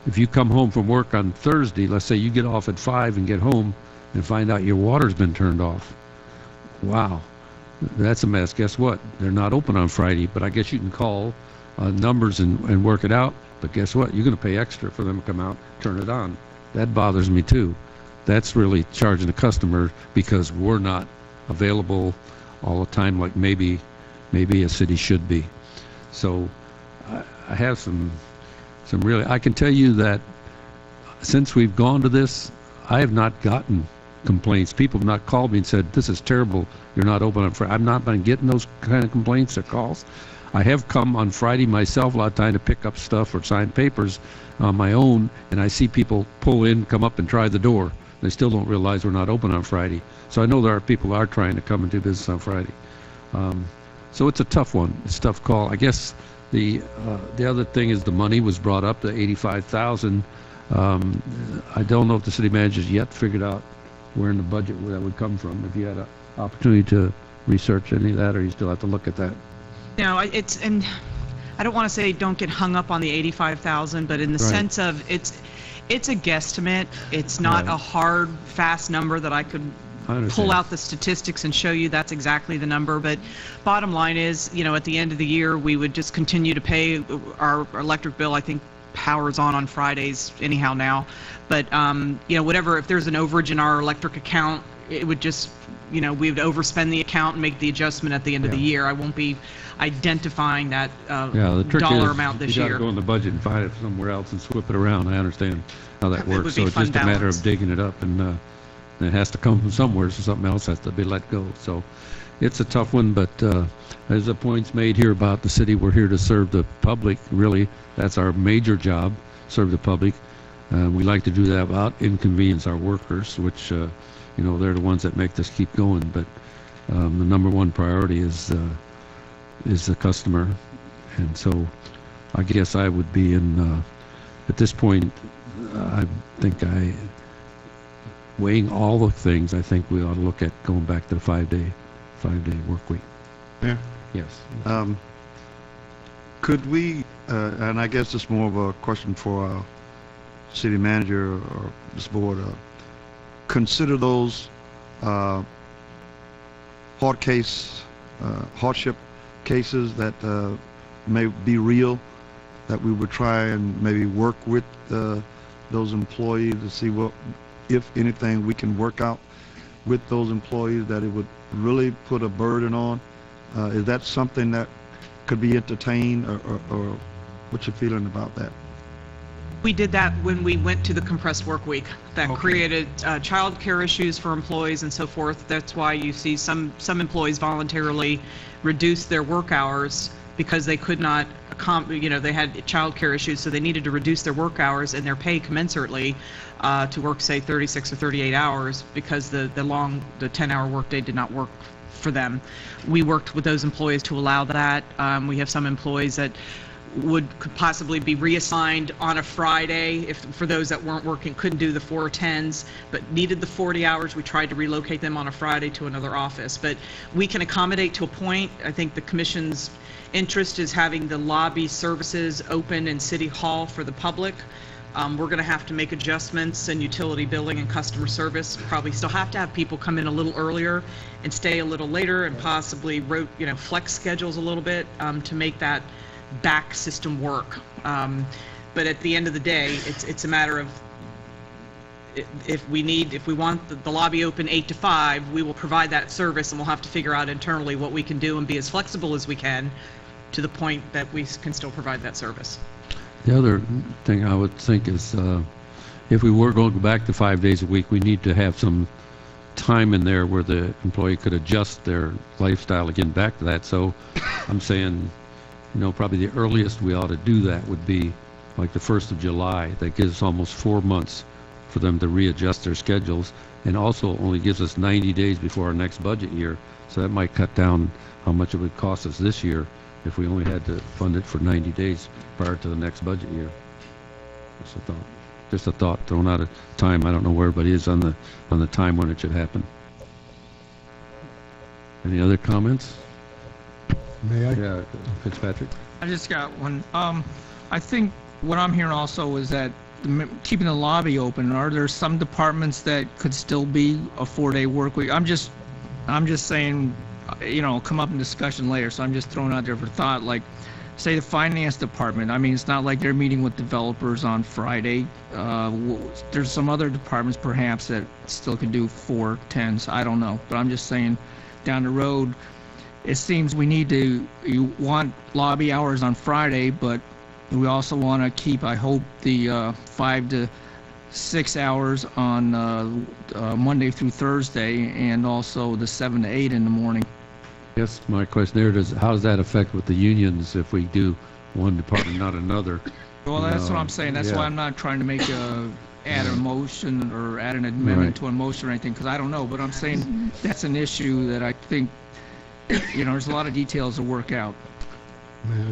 if you come home from work on Thursday, let's say you get off at 5 and get home and find out your water's been turned off. Wow, that's a mess. Guess what? They're not open on Friday, but I guess you can call numbers and work it out. But guess what? You're going to pay extra for them to come out, turn it on. That bothers me too. That's really charging the customer because we're not available all the time like maybe a city should be. So I have some really, I can tell you that since we've gone to this, I have not gotten complaints. People have not called me and said, this is terrible, you're not open on Friday. I've not been getting those kind of complaints or calls. I have come on Friday myself a lot of time to pick up stuff or sign papers on my own, and I see people pull in, come up and try the door. They still don't realize we're not open on Friday. So I know there are people who are trying to come and do business on Friday. So it's a tough one. It's a tough call. I guess the other thing is the money was brought up to $85,000. I don't know if the city manager's yet figured out where in the budget where that would come from. If you had an opportunity to research any of that, or you still have to look at that. No, and I don't want to say don't get hung up on the 85,000, but in the sense of it's a guesstimate. It's not a hard, fast number that I could pull out the statistics and show you that's exactly the number. But bottom line is, at the end of the year, we would just continue to pay our electric bill. I think power's on Fridays anyhow now. But, whatever, if there's an overage in our electric account, it would just, we would overspend the account and make the adjustment at the end of the year. I won't be identifying that the trick dollar is amount this you year. got to go in the budget and find it somewhere else and swip it around. I understand how that works. So it's just a matter of digging it up, and it has to come from somewhere, so something else has to be let go. So it's a tough one, but there's the points made here about the city. We're here to serve the public. Really, that's our major job, serve the public. We like to do that without inconvenience our workers, which they're the ones that make this keep going. But the number one priority is the customer, and so I guess I would be in at this point. I think weighing all the things, I think we ought to look at going back to the five-day work week. Yeah. Yes. Could we, and I guess it's more of a question for our city manager or this board, consider those hardship cases that may be real, that we would try and maybe work with those employees to see what, if anything, we can work out with those employees that it would really put a burden on. Is that something that could be entertained, or what's your feeling about that? We did that when we went to the compressed work week. That created child care issues for employees and so forth. That's why you see some employees voluntarily reduce their work hours because they could not, they had child care issues, so they needed to reduce their work hours and their pay commensurately to work, say, 36 or 38 hours because the 10-hour workday did not work for them. We worked with those employees to allow that. We have some employees that could possibly be reassigned on a Friday if for those that weren't working, couldn't do the 410s, but needed the 40 hours. We tried to relocate them on a Friday to another office, but we can accommodate to a point. I think the commission's interest is having the lobby services open in City Hall for the public. We're going to have to make adjustments in utility billing and customer service. Probably still have to have people come in a little earlier and stay a little later, and possibly flex schedules a little bit to make that back system work. But at the end of the day, it's a matter of if we want the lobby open 8 to 5, we will provide that service, and we'll have to figure out internally what we can do and be as flexible as we can to the point that we can still provide that service. The other thing I would think is if we were going to go back to 5 days a week, we need to have some time in there where the employee could adjust their lifestyle again back to that. So I'm saying, probably the earliest we ought to do that would be like the 1st of July. That gives us almost 4 months for them to readjust their schedules, and also only gives us 90 days before our next budget year. So that might cut down how much it would cost us this year if we only had to fund it for 90 days prior to the next budget year. Just a thought. Just a thought thrown out of time. I don't know where everybody is on the time when it should happen. Any other comments? May I? Yeah, Fitzpatrick. I just got one. I think what I'm hearing also is that keeping the lobby open, are there some departments that could still be a 4-day work week? I'm just saying, you know, come up in discussion later, so I'm just throwing out there for thought, like, say the finance department. I mean, it's not like they're meeting with developers on Friday. There's some other departments perhaps that still could do 4/10s. I don't know, but I'm just saying down the road, it seems you want lobby hours on Friday, but we also want to keep, I hope, the 5 to 6 hours on Monday through Thursday, and also the 7 to 8 in the morning. Yes, my question there is, how does that affect with the unions if we do one department, not another? Well, that's what I'm saying. That's why I'm not trying to add a motion or add an amendment to a motion or anything, because I don't know. But I'm saying that's an issue that I think, you know, there's a lot of details to work out.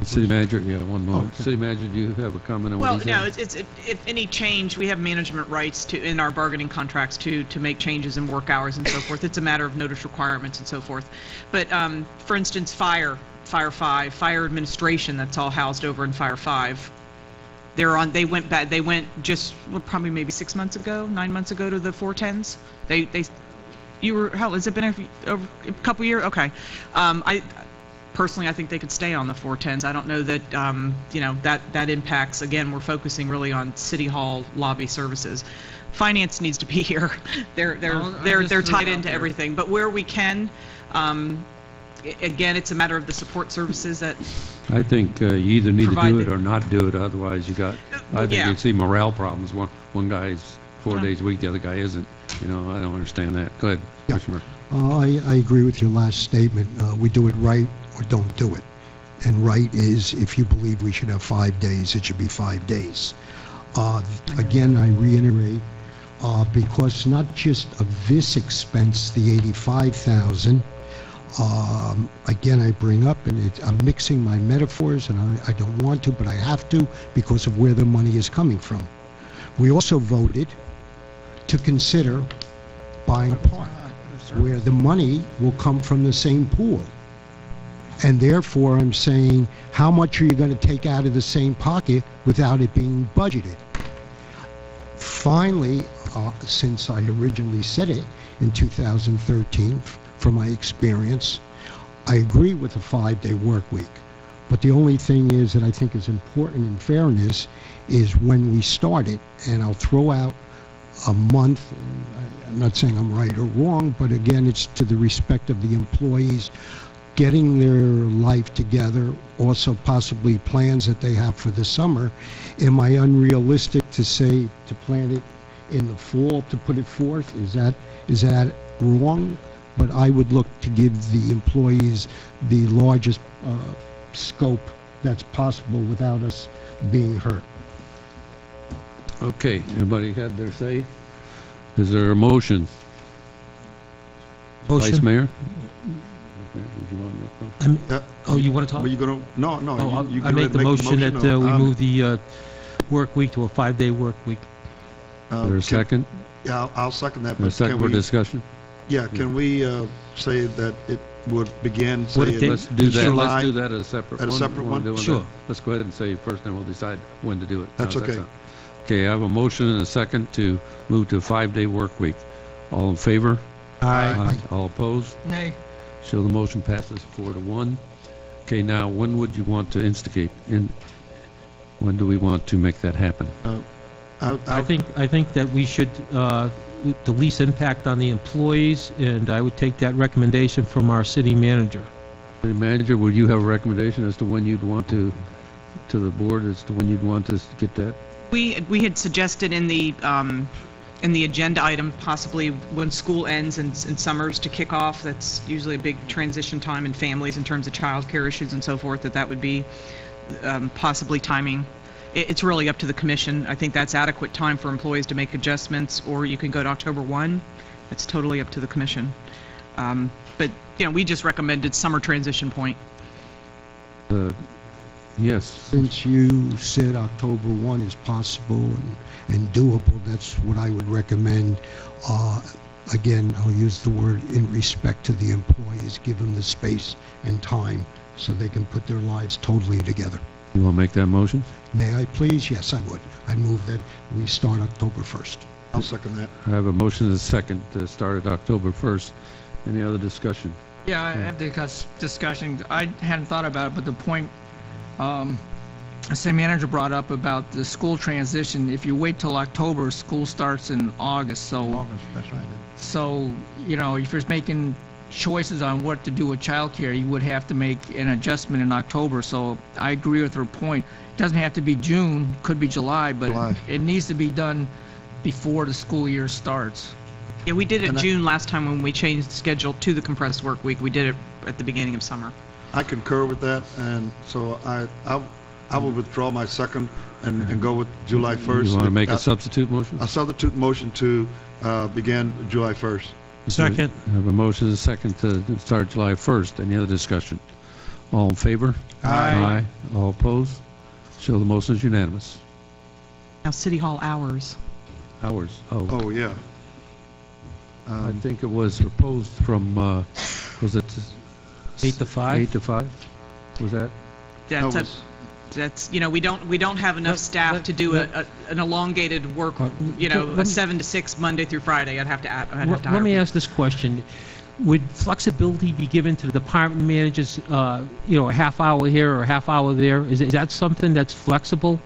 City manager, yeah, one moment. City manager, do you have a comment on what Well, he no, said? if any change, we have management rights in our bargaining contracts to make changes in work hours and so forth. It's a matter of notice requirements and so forth. But for instance, Fire 5, Fire Administration, that's all housed over in Fire 5. They went just probably maybe 6 months ago, 9 months ago to the 4/10s. Has it been a couple years? Okay. Personally, I think they could stay on the 4/10s. I don't know that, you know, that impacts. Again, we're focusing really on City Hall lobby services. Finance needs to be here. They're tied into everything. But where we can, again, it's a matter of the support services that. I think you either need to do it or not do it. Otherwise, I think you'd see morale problems. One guy's 4 days a week, the other guy isn't. You know, I don't understand that. Go ahead, Commissioner. I agree with your last statement. We do it right or don't do it. And right is, if you believe we should have 5 days, it should be 5 days. Again, I reiterate, because not just of this expense, the $85,000. Again, I bring up, and I'm mixing my metaphors, and I don't want to, but I have to because of where the money is coming from. We also voted to consider buying a park, where the money will come from the same pool. And therefore, I'm saying, how much are you going to take out of the same pocket without it being budgeted? Finally, since I originally said it in 2013, from my experience, I agree with a 5-day work week. But the only thing is that I think is important in fairness is when we start it, and I'll throw out a month. I'm not saying I'm right or wrong, but again, it's to the respect of the employees getting their life together, also possibly plans that they have for the summer. Am I unrealistic to say to plan it in the fall to put it forth? Is that wrong? But I would look to give the employees the largest scope that's possible without us being hurt. Okay, everybody had their say? Is there a motion? Motion. Vice Mayor? You want to talk? Were you going to? No. I make the motion that we move the work week to a 5-day work week. Is there a second? Yeah, I'll second that. A second for discussion? Yeah, can we say that it would begin, say, Let's do that. July, Let's do that at a separate one. At a separate one? Sure. Let's go ahead and say first, then we'll decide when to do it. That's okay. Okay, I have a motion and a second to move to a 5-day work week. All in favor? Aye. All opposed? Nay. So the motion passes 4-1. Okay, now when would you want to instigate? When do we want to make that happen? I think that we should the least impact on the employees, and I would take that recommendation from our city manager. City manager, would you have a recommendation as to when you'd want to the board as to when you'd want us to get that? We had suggested in the agenda item, possibly when school ends and summers to kick off. That's usually a big transition time in families in terms of childcare issues and so forth, that would be possibly timing. it's really up to the commission. I think that's adequate time for employees to make adjustments, or you can go to October 1. It's totally up to the commission. But, we just recommended summer transition point. Yes. Since you said October 1 is possible and doable, that's what I would recommend. Again, I'll use the word in respect to the employees, give them the space and time so they can put their lives totally together. You want to make that motion? May I please? Yes, I would. I move that we start October 1st. I'll second that. I have a motion and a second to start at October 1st. Any other discussion? Yeah, I have discussion. I hadn't thought about it, but the point the city manager brought up about the school transition, if you wait till October, school starts in August. So, That's right. so if you're making choices on what to do with childcare, you would have to make an adjustment in October. So I agree with her point. It doesn't have to be June, could be July, but it needs to be done before the school year starts. Yeah, we did it June last time when we changed the schedule to the compressed work week. We did it at the beginning of summer. I concur with that, and so I will withdraw my second and go with July 1st. You want to make a substitute motion? A substitute motion to begin July 1st. Second. I have a motion and a second to start July 1st. Any other discussion? All in favor? Aye. All opposed? Show the motion is unanimous. Now, City Hall hours. Hours. Oh, yeah. I think it was proposed from, was it 8 to 5? 8 to 5? Was that? That's we don't have enough staff to do an elongated work, a 7 to 6 Monday through Friday. I'd have to hire Let me people. ask this question. Would flexibility be given to the department managers, a half hour here or a half hour there? Is that something that's flexible?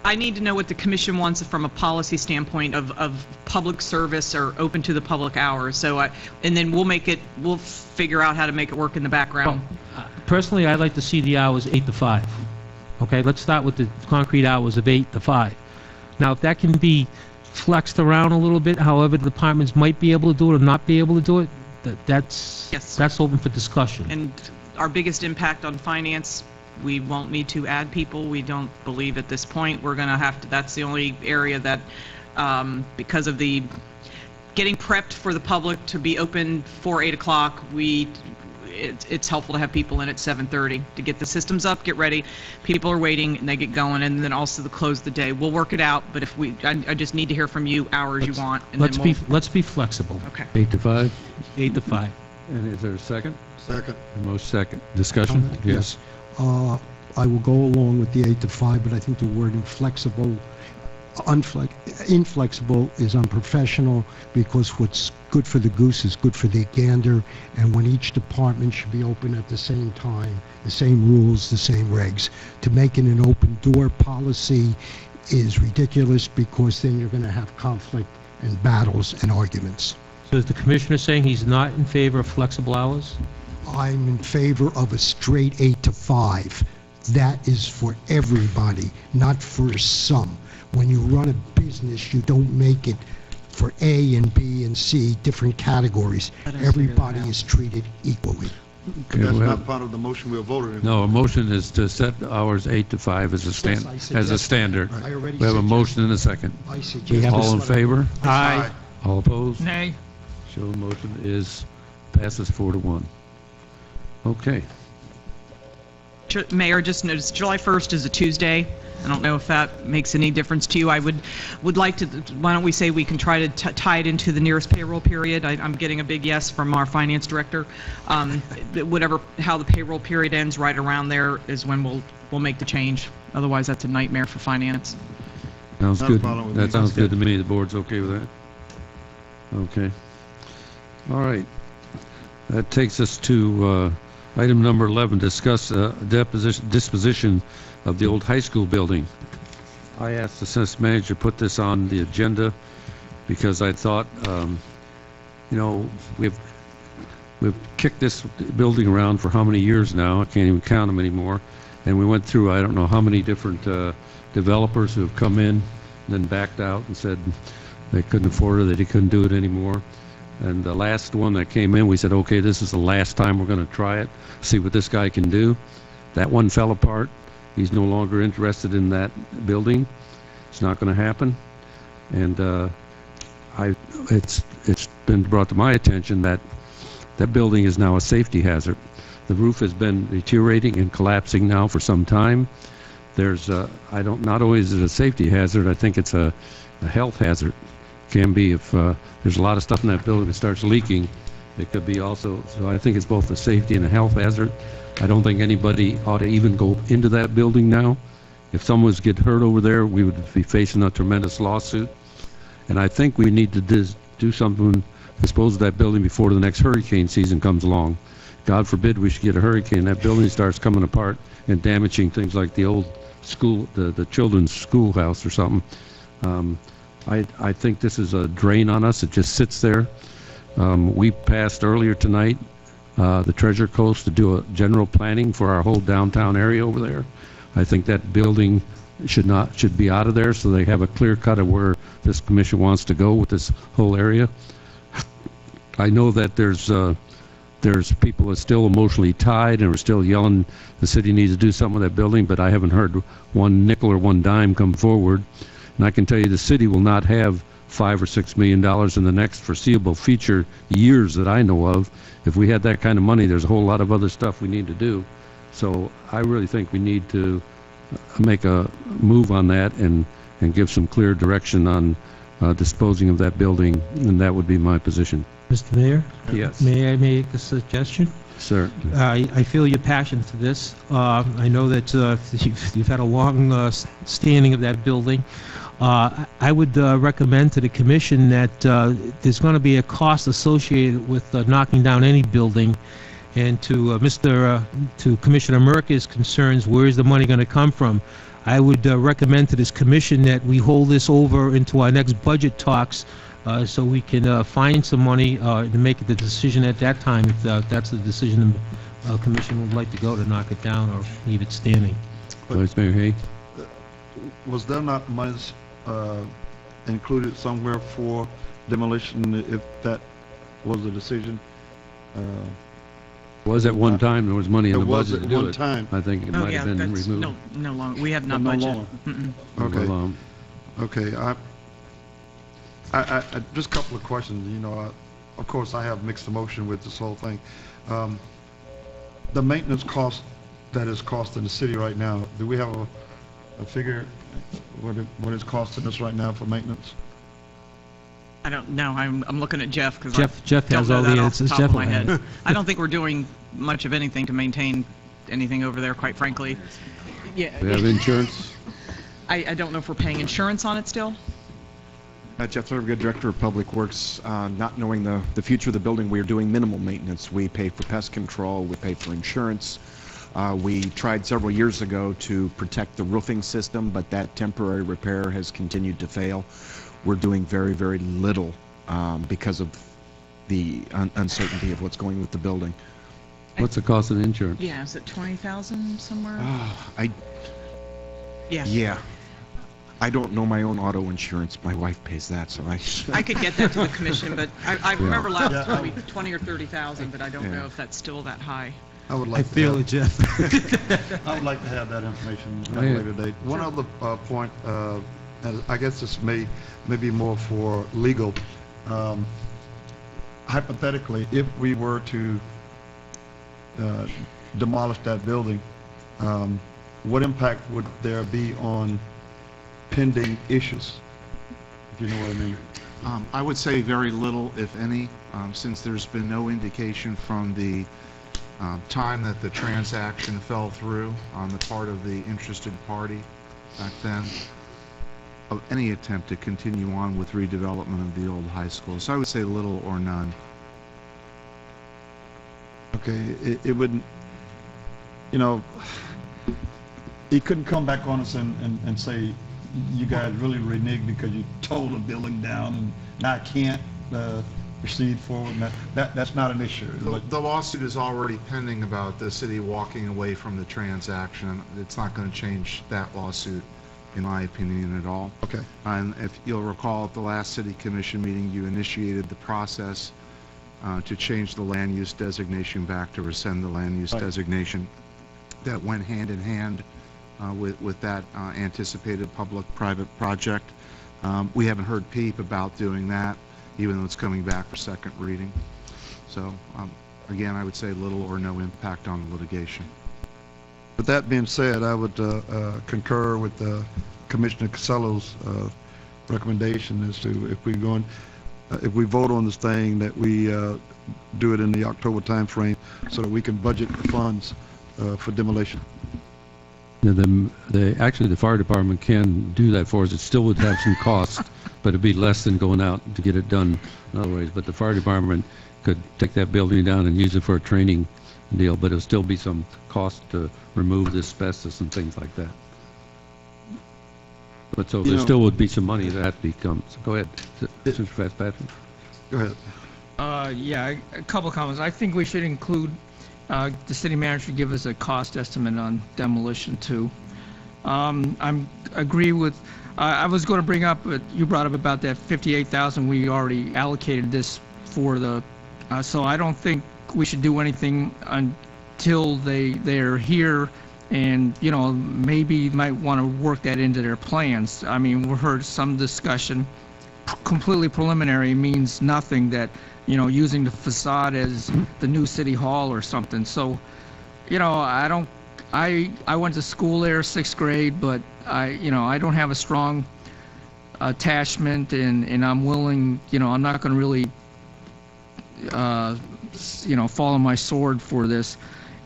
I need to know what the commission wants from a policy standpoint of public service or open to the public hours. So and then we'll figure out how to make it work in the background. Personally, I'd like to see the hours 8 to 5. Okay, let's start with the concrete hours of 8 to 5. Now, if that can be flexed around a little bit, however the departments might be able to do it or not be able to do it, that's open for discussion. And our biggest impact on finance, we won't need to add people. We don't believe at this point we're going to have to. That's the only area that, because of the getting prepped for the public to be open for 8 o'clock, it's helpful to have people in at 7:30 to get the systems up, get ready. People are waiting and they get going, and then also the close of the day. We'll work it out, but if I just need to hear from you hours you want. And let's be flexible. Okay. 8 to 5? 8 to 5. And is there a second? Second. Most second. Discussion? Yes. I will go along with the 8 to 5, but I think the word inflexible is unprofessional, because what's good for the goose is good for the gander, and when each department should be open at the same time, the same rules, the same regs. To make it an open door policy is ridiculous, because then you're going to have conflict and battles and arguments. So is the commissioner saying he's not in favor of flexible hours? I'm in favor of a straight 8 to 5. That is for everybody, not for some. When you run a business, you don't make it for A and B and C, different categories. Everybody is treated equally. Okay, That's not part of the motion we're voting. No, a motion is to set the hours 8 to 5 as a standard. I already We have a suggested. motion and a second. I suggest. All in favor? Aye. All opposed? Nay. Show the motion passes 4 to 1. Okay. Mayor, just noticed July 1st is a Tuesday. I don't know if that makes any difference to you. I would like to, why don't we say we can try to tie it into the nearest payroll period? I'm getting a big yes from our finance director. How the payroll period ends, right around there is when we'll make the change. Otherwise, that's a nightmare for finance. Sounds Not a good. problem with That me. sounds good to me. The board's okay with that? Okay. All right. That takes us to item number 11, discuss disposition of the old high school building. I asked the city manager to put this on the agenda because I thought, we've kicked this building around for how many years now? I can't even count them anymore. And we went through, I don't know how many different developers who have come in and then backed out and said they couldn't afford it, that they couldn't do it anymore. And the last one that came in, we said, okay, this is the last time we're going to try it, see what this guy can do. That one fell apart. He's no longer interested in that building. It's not going to happen. And it's been brought to my attention that that building is now a safety hazard. The roof has been deteriorating and collapsing now for some time. There's not only is it a safety hazard, I think it's a health hazard. Can be if there's a lot of stuff in that building that starts leaking. It could be also, so I think it's both a safety and a health hazard. I don't think anybody ought to even go into that building now. If someone was get hurt over there, we would be facing a tremendous lawsuit. And I think we need to do something to dispose of that building before the next hurricane season comes along. God forbid we should get a hurricane, that building starts coming apart and damaging things like the old school, the children's schoolhouse or something. I think this is a drain on us. It just sits there. We passed earlier tonight the Treasure Coast to do a general planning for our whole downtown area over there. I think that building should be out of there so they have a clear cut of where this commission wants to go with this whole area. I know that there's people that are still emotionally tied and are still yelling the city needs to do something with that building, but I haven't heard one nickel or one dime come forward. And I can tell you the city will not have $5 or $6 million in the next foreseeable future years that I know of. If we had that kind of money, there's a whole lot of other stuff we need to do. So I really think we need to make a move on that and give some clear direction on disposing of that building, and that would be my position. Mr. Mayor? Yes. May I make a suggestion? Sir. I feel your passion for this. I know that you've had a long standing of that building. I would recommend to the commission that there's going to be a cost associated with knocking down any building. And to Commissioner Merker's concerns, where is the money going to come from? I would recommend to this commission that we hold this over into our next budget talks so we can find some money to make the decision at that time if that's the decision the commission would like to go to knock it down or leave it standing. Vice Mayor Hay? Was there not money included somewhere for demolition if that was the decision? Was at one time there was money in the budget to do it. There was at one time. I think it might have been removed. No longer. We have not No budgeted. longer. Okay. Okay. I just a couple of questions. You know, of course, I have mixed emotion with this whole thing. The maintenance cost that is costing the city right now. Do we have a figure what it's costing us right now for maintenance? I don't know. I'm looking at Jeff because Jeff has all the answers. Jeff will have. I don't think we're doing much of anything to maintain anything over there, quite frankly. Yeah. We have insurance? I don't know if we're paying insurance on it still. Jeff Livergood, Director of Public Works. Not knowing the future of the building, we are doing minimal maintenance. We pay for pest control, we pay for insurance. We tried several years ago to protect the roofing system, but that temporary repair has continued to fail. We're doing very, very little because of the uncertainty of what's going with the building. What's the cost of insurance? Yeah, is it 20,000 somewhere? Yeah. Yeah. I don't know my own auto insurance. My wife pays that, so I could get that to the commission, but I remember last time we 20 or 30,000, but I don't know if that's still that high. I would like. I feel it, Jeff. I would like to have that information at a later date. One other point, and I guess this may be more for legal. Hypothetically, if we were to demolish that building, what impact would there be on pending issues, if you know what I mean? I would say very little, if any, since there's been no indication from the time that the transaction fell through on the part of the interested party back then of any attempt to continue on with redevelopment of the old high school. So I would say little or none. Okay, it wouldn't, you know, he couldn't come back on us and say, you guys really reneged because you tore the building down and now I can't proceed forward. That's not an issue. The lawsuit is already pending about the city walking away from the transaction. It's not going to change that lawsuit, in my opinion, at all. Okay. And if you'll recall, at the last city commission meeting, you initiated the process to change the land use designation back to rescind the land use designation. That went hand in hand with that anticipated public-private project. We haven't heard peep about doing that, even though it's coming back for second reading. So, again, I would say little or no impact on the litigation. With that being said, I would concur with Commissioner Casello's recommendation as to if we vote on this thing, that we do it in the October timeframe so that we can budget the funds for demolition. Yeah, actually, the fire department can do that for us. It still would have some cost, but it'd be less than going out to get it done in other ways. But the fire department could take that building down and use it for a training deal, but it'll still be some cost to remove the asbestos and things like that. But so there still would be some money that becomes. So go ahead, Mr. Fitzpatrick. Go ahead. Yeah, a couple comments. I think we should include the city manager give us a cost estimate on demolition too. I agree with. I was going to bring up. You brought up about that 58,000. We already allocated this for the. So I don't think we should do anything until they're here, and maybe might want to work that into their plans. I mean, we heard some discussion. Completely preliminary means nothing. That using the facade as the new city hall or something. So, I went to school there, 6th grade, but I don't have a strong attachment, and I'm willing. I'm not going to really. Fall on my sword for this.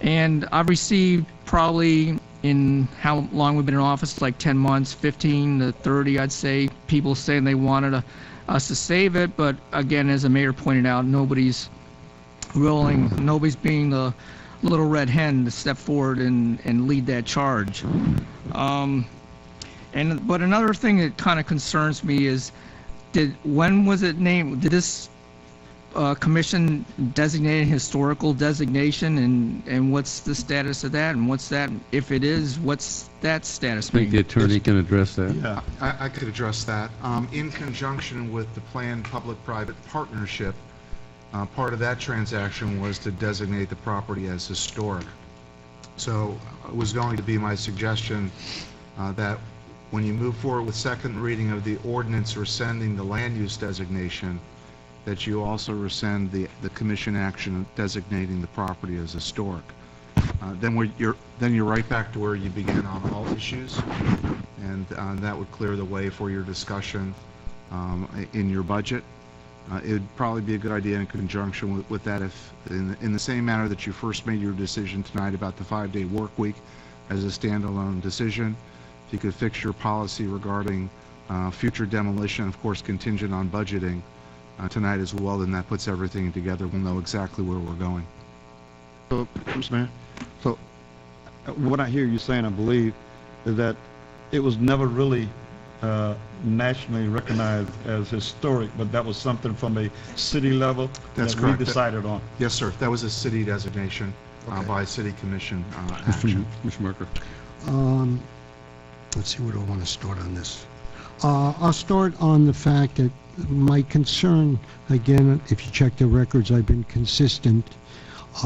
And I've received probably, in how long we've been in office, like 10 months, 15 to 30, I'd say, people saying they wanted us to save it. But again, as the mayor pointed out, nobody's being the little red hen to step forward and lead that charge. But another thing that kind of concerns me is, when was it named? Did this commission designated historical designation, and what's the status of that, and what's that, if it is, what's that status I think the attorney can address that. Yeah, I could address that. In conjunction with the planned public-private partnership, part of that transaction was to designate the property as historic. So it was going to be my suggestion that when you move forward with second reading of the ordinance rescinding the land use designation, that you also rescind the commission action designating the property as historic. Then you're right back to where you began on all issues, and that would clear the way for your discussion in your budget. It would probably be a good idea in conjunction with that, if in the same manner that you first made your decision tonight about the 5-day work week as a standalone decision, if you could fix your policy regarding future demolition, of course contingent on budgeting, tonight as well, then that puts everything together. We'll know exactly where we're going. So, Mr. Mayor, so what I hear you saying, I believe, is that it was never really nationally recognized as historic, but that was something from a city level That's that correct. we decided on. Yes, sir. That was a city designation by city commission action. Mr. Merker. Let's see, where do I want to start on this? I'll start on the fact that my concern, again, if you check the records, I've been consistent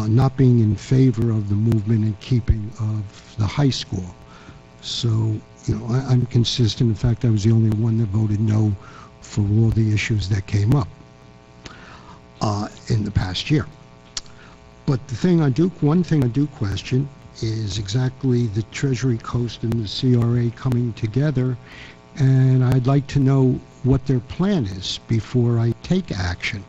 not being in favor of the movement and keeping of the high school. So, I'm consistent. In fact, I was the only one that voted no for all the issues that came up in the past year. But one thing I do question is exactly the Treasury Coast and the CRA coming together, and I'd like to know what their plan is before I take action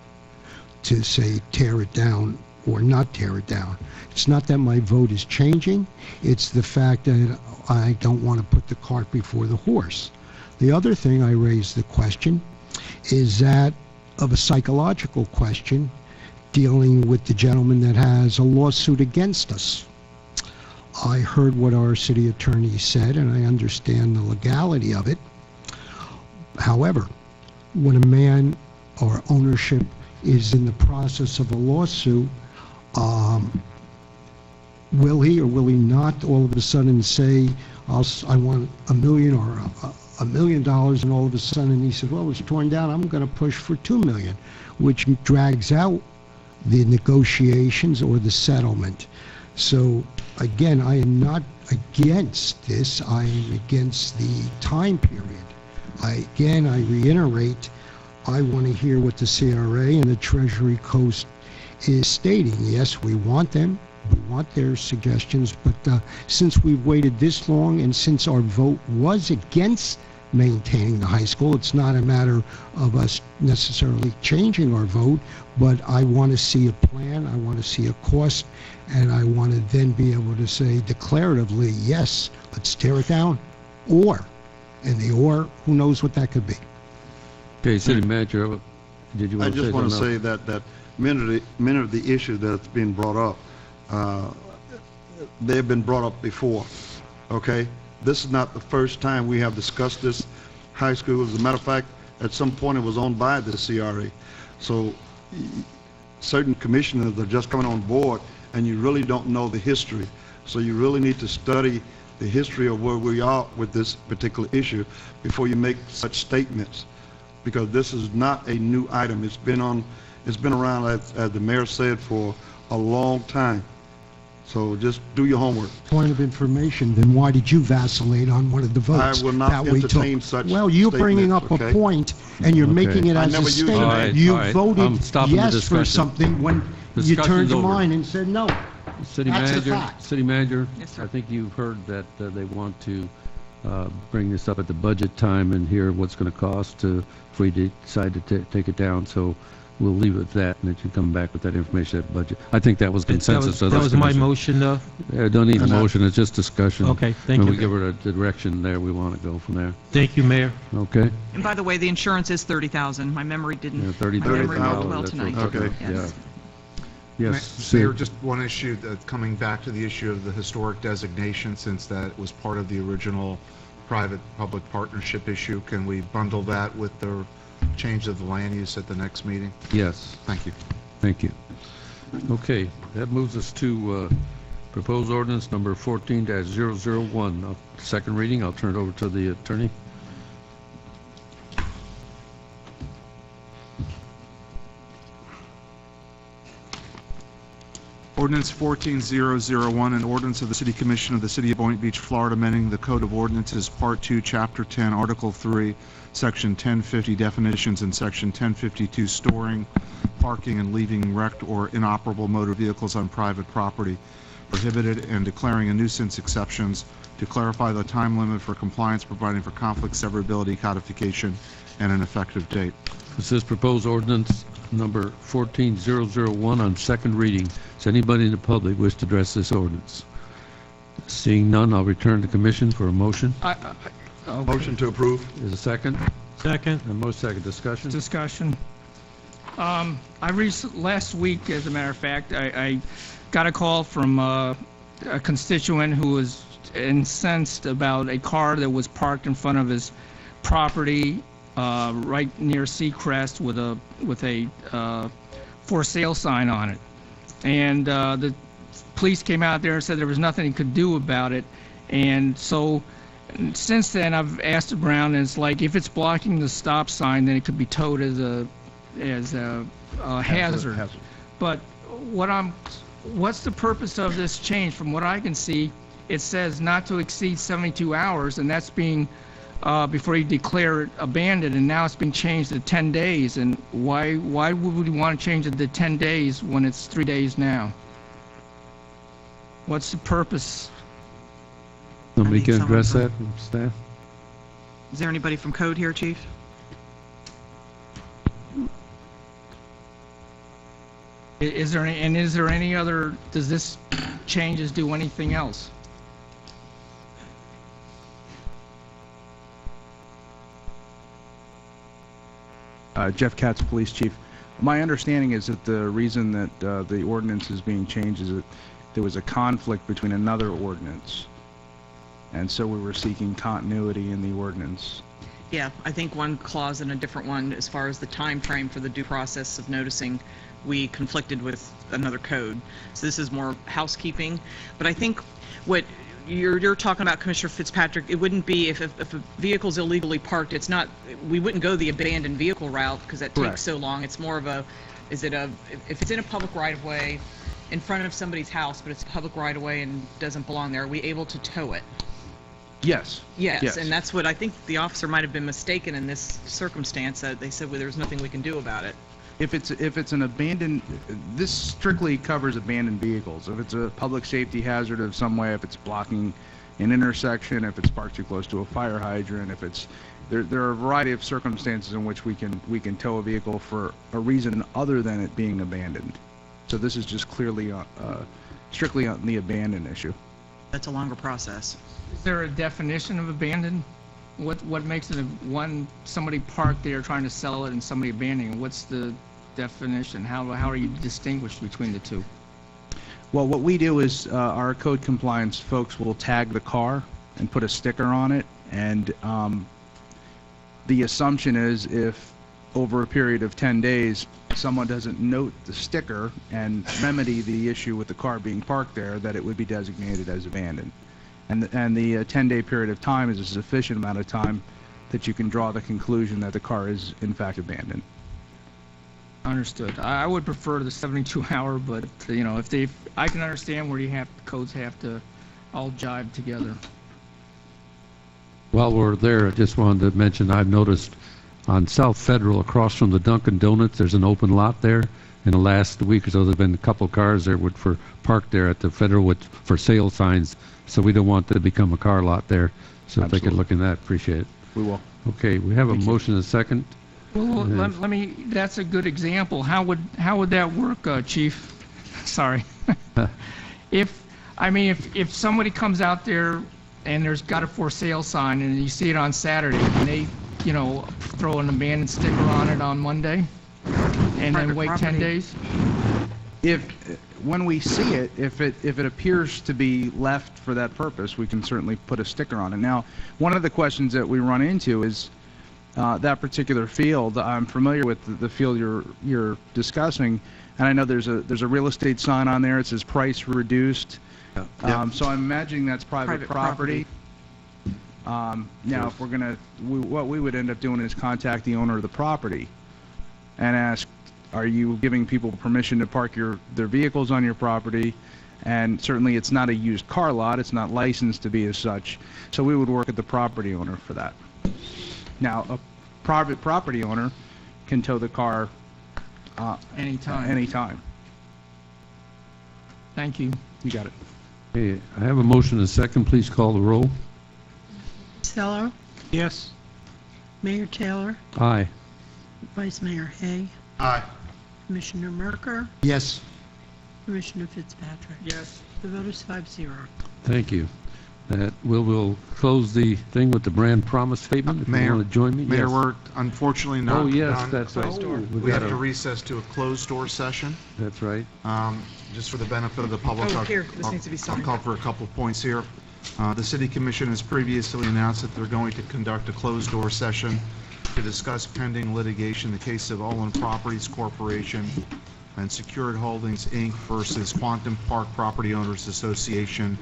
to say tear it down or not tear it down. It's not that my vote is changing, it's the fact that I don't want to put the cart before the horse. The other thing I raised the question is that of a psychological question dealing with the gentleman that has a lawsuit against us. I heard what our city attorney said, and I understand the legality of it. However, when a man or ownership is in the process of a lawsuit, will he or will he not all of a sudden say, I want $1 million or $1 million, and all of a sudden he said, well, it's torn down, I'm going to push for $2 million, which drags out the negotiations or the settlement. So again, I am not against this. I am against the time period. I reiterate, I want to hear what the CRA and the Treasury Coast is stating. Yes, we want them. We want their suggestions, but since we've waited this long and since our vote was against maintaining the high school, it's not a matter of us necessarily changing our vote, but I want to see a plan, I want to see a cost, and I want to then be able to say declaratively, yes, let's tear it down, or, and the or, who knows what that could be. Okay, City Manager, did you want to say something else? I just want to say that many of the issues that's been brought up, they've been brought up before, okay? This is not the first time we have discussed this high school. As a matter of fact, at some point it was owned by the CRA. So certain commissioners are just coming on board and you really don't know the history. So you really need to study the history of where we are with this particular issue before you make such statements. Because this is not a new item. It's been around, as the mayor said, for a long time. So just do your homework. Point of information, then why did you vacillate on one of the votes? I will not that we entertain took? such Well, you're bringing up statements, a okay? point and you're making it I as never a used statement. it. All right, You all right. voted I'm stopping the yes for discussion. something when you Discussion's turned your over. mind and said no. City That's a Manager, fact. City Manager, Yes, sir. I think you've heard that they want to bring this up at the budget time and hear what's going to cost if we decide to take it down. So we'll leave it at that, and that you come back with that information at budget. I think that was consensus of That this was my commission. motion, Don't need a motion, it's just discussion. Okay, thank And you. we give her the direction there, we want to go from there. Thank you, Mayor. Okay? And by the way, the insurance is $30,000. My memory didn't, Yeah, my memory worked $30,000, well that's tonight. what we're Okay. talking about. Yes. Yeah. Yes, Mayor, Sid. just one issue, coming back to the issue of the historic designation, since that was part of the original private-public partnership issue, can we bundle that with the change of the land use at the next meeting? Yes. Thank you. Thank you. Okay, that moves us to proposed ordinance number 14-001. Second reading, I'll turn it over to the attorney. Ordinance 14001, an ordinance of the City Commission of the City of Boynton Beach, Florida, amending the Code of Ordinances, Part 2, Chapter 10, Article 3, Section 1050, definitions, and Section 1052, storing, parking, and leaving wrecked or inoperable motor vehicles on private property, prohibited, and declaring a nuisance exceptions, to clarify the time limit for compliance, providing for conflict severability codification, and an effective date. This is proposed ordinance number 14001 on second reading. Does anybody in the public wish to address this ordinance? Seeing none, I'll return to commission for a motion. Okay. Motion to approve. Is a second? Second. And most second discussion? Discussion. Last week, as a matter of fact, I got a call from a constituent who was incensed about a car that was parked in front of his property right near Seacrest with a for sale sign on it. And the police came out there and said there was nothing he could do about it. And so since then, I've asked around, and it's like if it's blocking the stop sign, then it could be towed as a hazard. But what's the purpose of this change? From what I can see, it says not to exceed 72 hours, and that's being before you declare it abandoned, and now it's been changed to 10 days. And why would we want to change it to 10 days when it's 3 days now? What's the purpose? Somebody I can need address someone that from staff? Is there anybody from Code here, Chief? Is there any other, does this changes do anything else? Jeff Katz, Police Chief. My understanding is that the reason that the ordinance is being changed is that there was a conflict between another ordinance, and so we were seeking continuity in the ordinance. Yeah, I think one clause and a different one, as far as the time frame for the due process of noticing, we conflicted with another code. So this is more housekeeping. But I think what you're talking about, Commissioner Fitzpatrick, it wouldn't be if a vehicle's illegally parked, it's not, we wouldn't go the abandoned vehicle route because that Correct. takes so long. It's more of a, if it's in a public right of way in front of somebody's house, but it's public right-of-way and doesn't belong there, are we able to tow it? Yes. Yes, and that's what I think the officer might have been mistaken in this circumstance, that they said, well, there's nothing we can do about it. If it's an abandoned, this strictly covers abandoned vehicles. If it's a public safety hazard of some way, if it's blocking an intersection, if it's parked too close to a fire hydrant, if it's there are a variety of circumstances in which we can tow a vehicle for a reason other than it being abandoned. So this is just clearly strictly on the abandoned issue. That's a longer process. Is there a definition of abandoned? What makes it somebody parked there trying to sell it and somebody abandoning it? What's the definition? How are you distinguished between the two? Well, what we do is our code compliance folks will tag the car and put a sticker on it, and the assumption is if over a period of 10 days someone doesn't note the sticker and remedy the issue with the car being parked there, that it would be designated as abandoned. And the 10-day period of time is a sufficient amount of time that you can draw the conclusion that the car is in fact abandoned. Understood. I would prefer the 72-hour, but you know, I can understand where codes have to all jive together. While we're there, I just wanted to mention I've noticed on South Federal, across from the Dunkin' Donuts, there's an open lot there. In the last week or so, there's been a couple cars there parked there at the Federal with for sale signs. So we don't want that to become a car lot there. So if they could look in that, appreciate it. We will. Okay, we have a motion and a second. Well, let me. That's a good example. How would that work, Chief? Sorry. If somebody comes out there and there's got a for sale sign and you see it on Saturday and they, throw an abandoned sticker on it on Monday and then wait 10 days. When we see it, if it appears to be left for that purpose, we can certainly put a sticker on it. Now, one of the questions that we run into is that particular field. I'm familiar with the field you're discussing, and I know there's a real estate sign on there. It says price reduced. So I'm imagining that's private property. Now, if we're what we would end up doing is contact the owner of the property and ask, are you giving people permission to park their vehicles on your property? And certainly it's not a used car lot. It's not licensed to be as such. So we would work at the property owner for that. Now, a private property owner can tow the car anytime. Thank you. You got it. Okay, I have a motion and a second. Please call the roll. Seller? Yes. Mayor Taylor? Aye. Vice Mayor Hay? Aye. Commissioner Merker? Yes. Commissioner Fitzpatrick? Yes. The vote is 5-0. Thank you. We'll close the thing with the brand promise statement. If you want to join me. Mayor, Yes. we're unfortunately not Oh, yes, done. that's right. We have to recess to a closed door session. That's right. Just for the benefit of the public, Oh, here, this needs to be I'll signed. cover a couple of points here. The City Commission has previously announced that they're going to conduct a closed door session to discuss pending litigation in the case of Olin Properties Corporation and Secured Holdings, Inc. versus Quantum Park Property Owners Association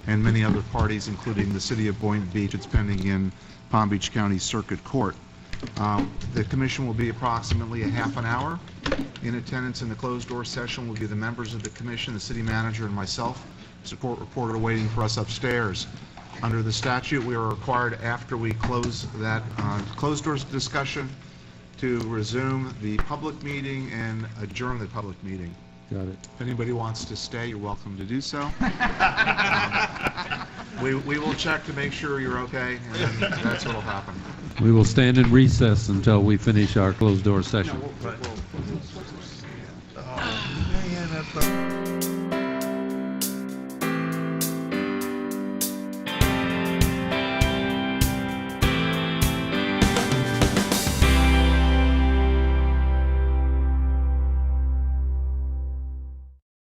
and many other parties, including the City of Boynton Beach. It's pending in Palm Beach County Circuit Court. The commission will be approximately a half an hour. In attendance in the closed door session will be the members of the commission, the city manager, and myself. Support reporter waiting for us upstairs. Under the statute, we are required, after we close that closed doors discussion, to resume the public meeting and adjourn the public meeting. Got it. If anybody wants to stay, you're welcome to do so. We will check to make sure you're okay, and then that's what will happen. We will stand in recess until we finish our closed door session. But,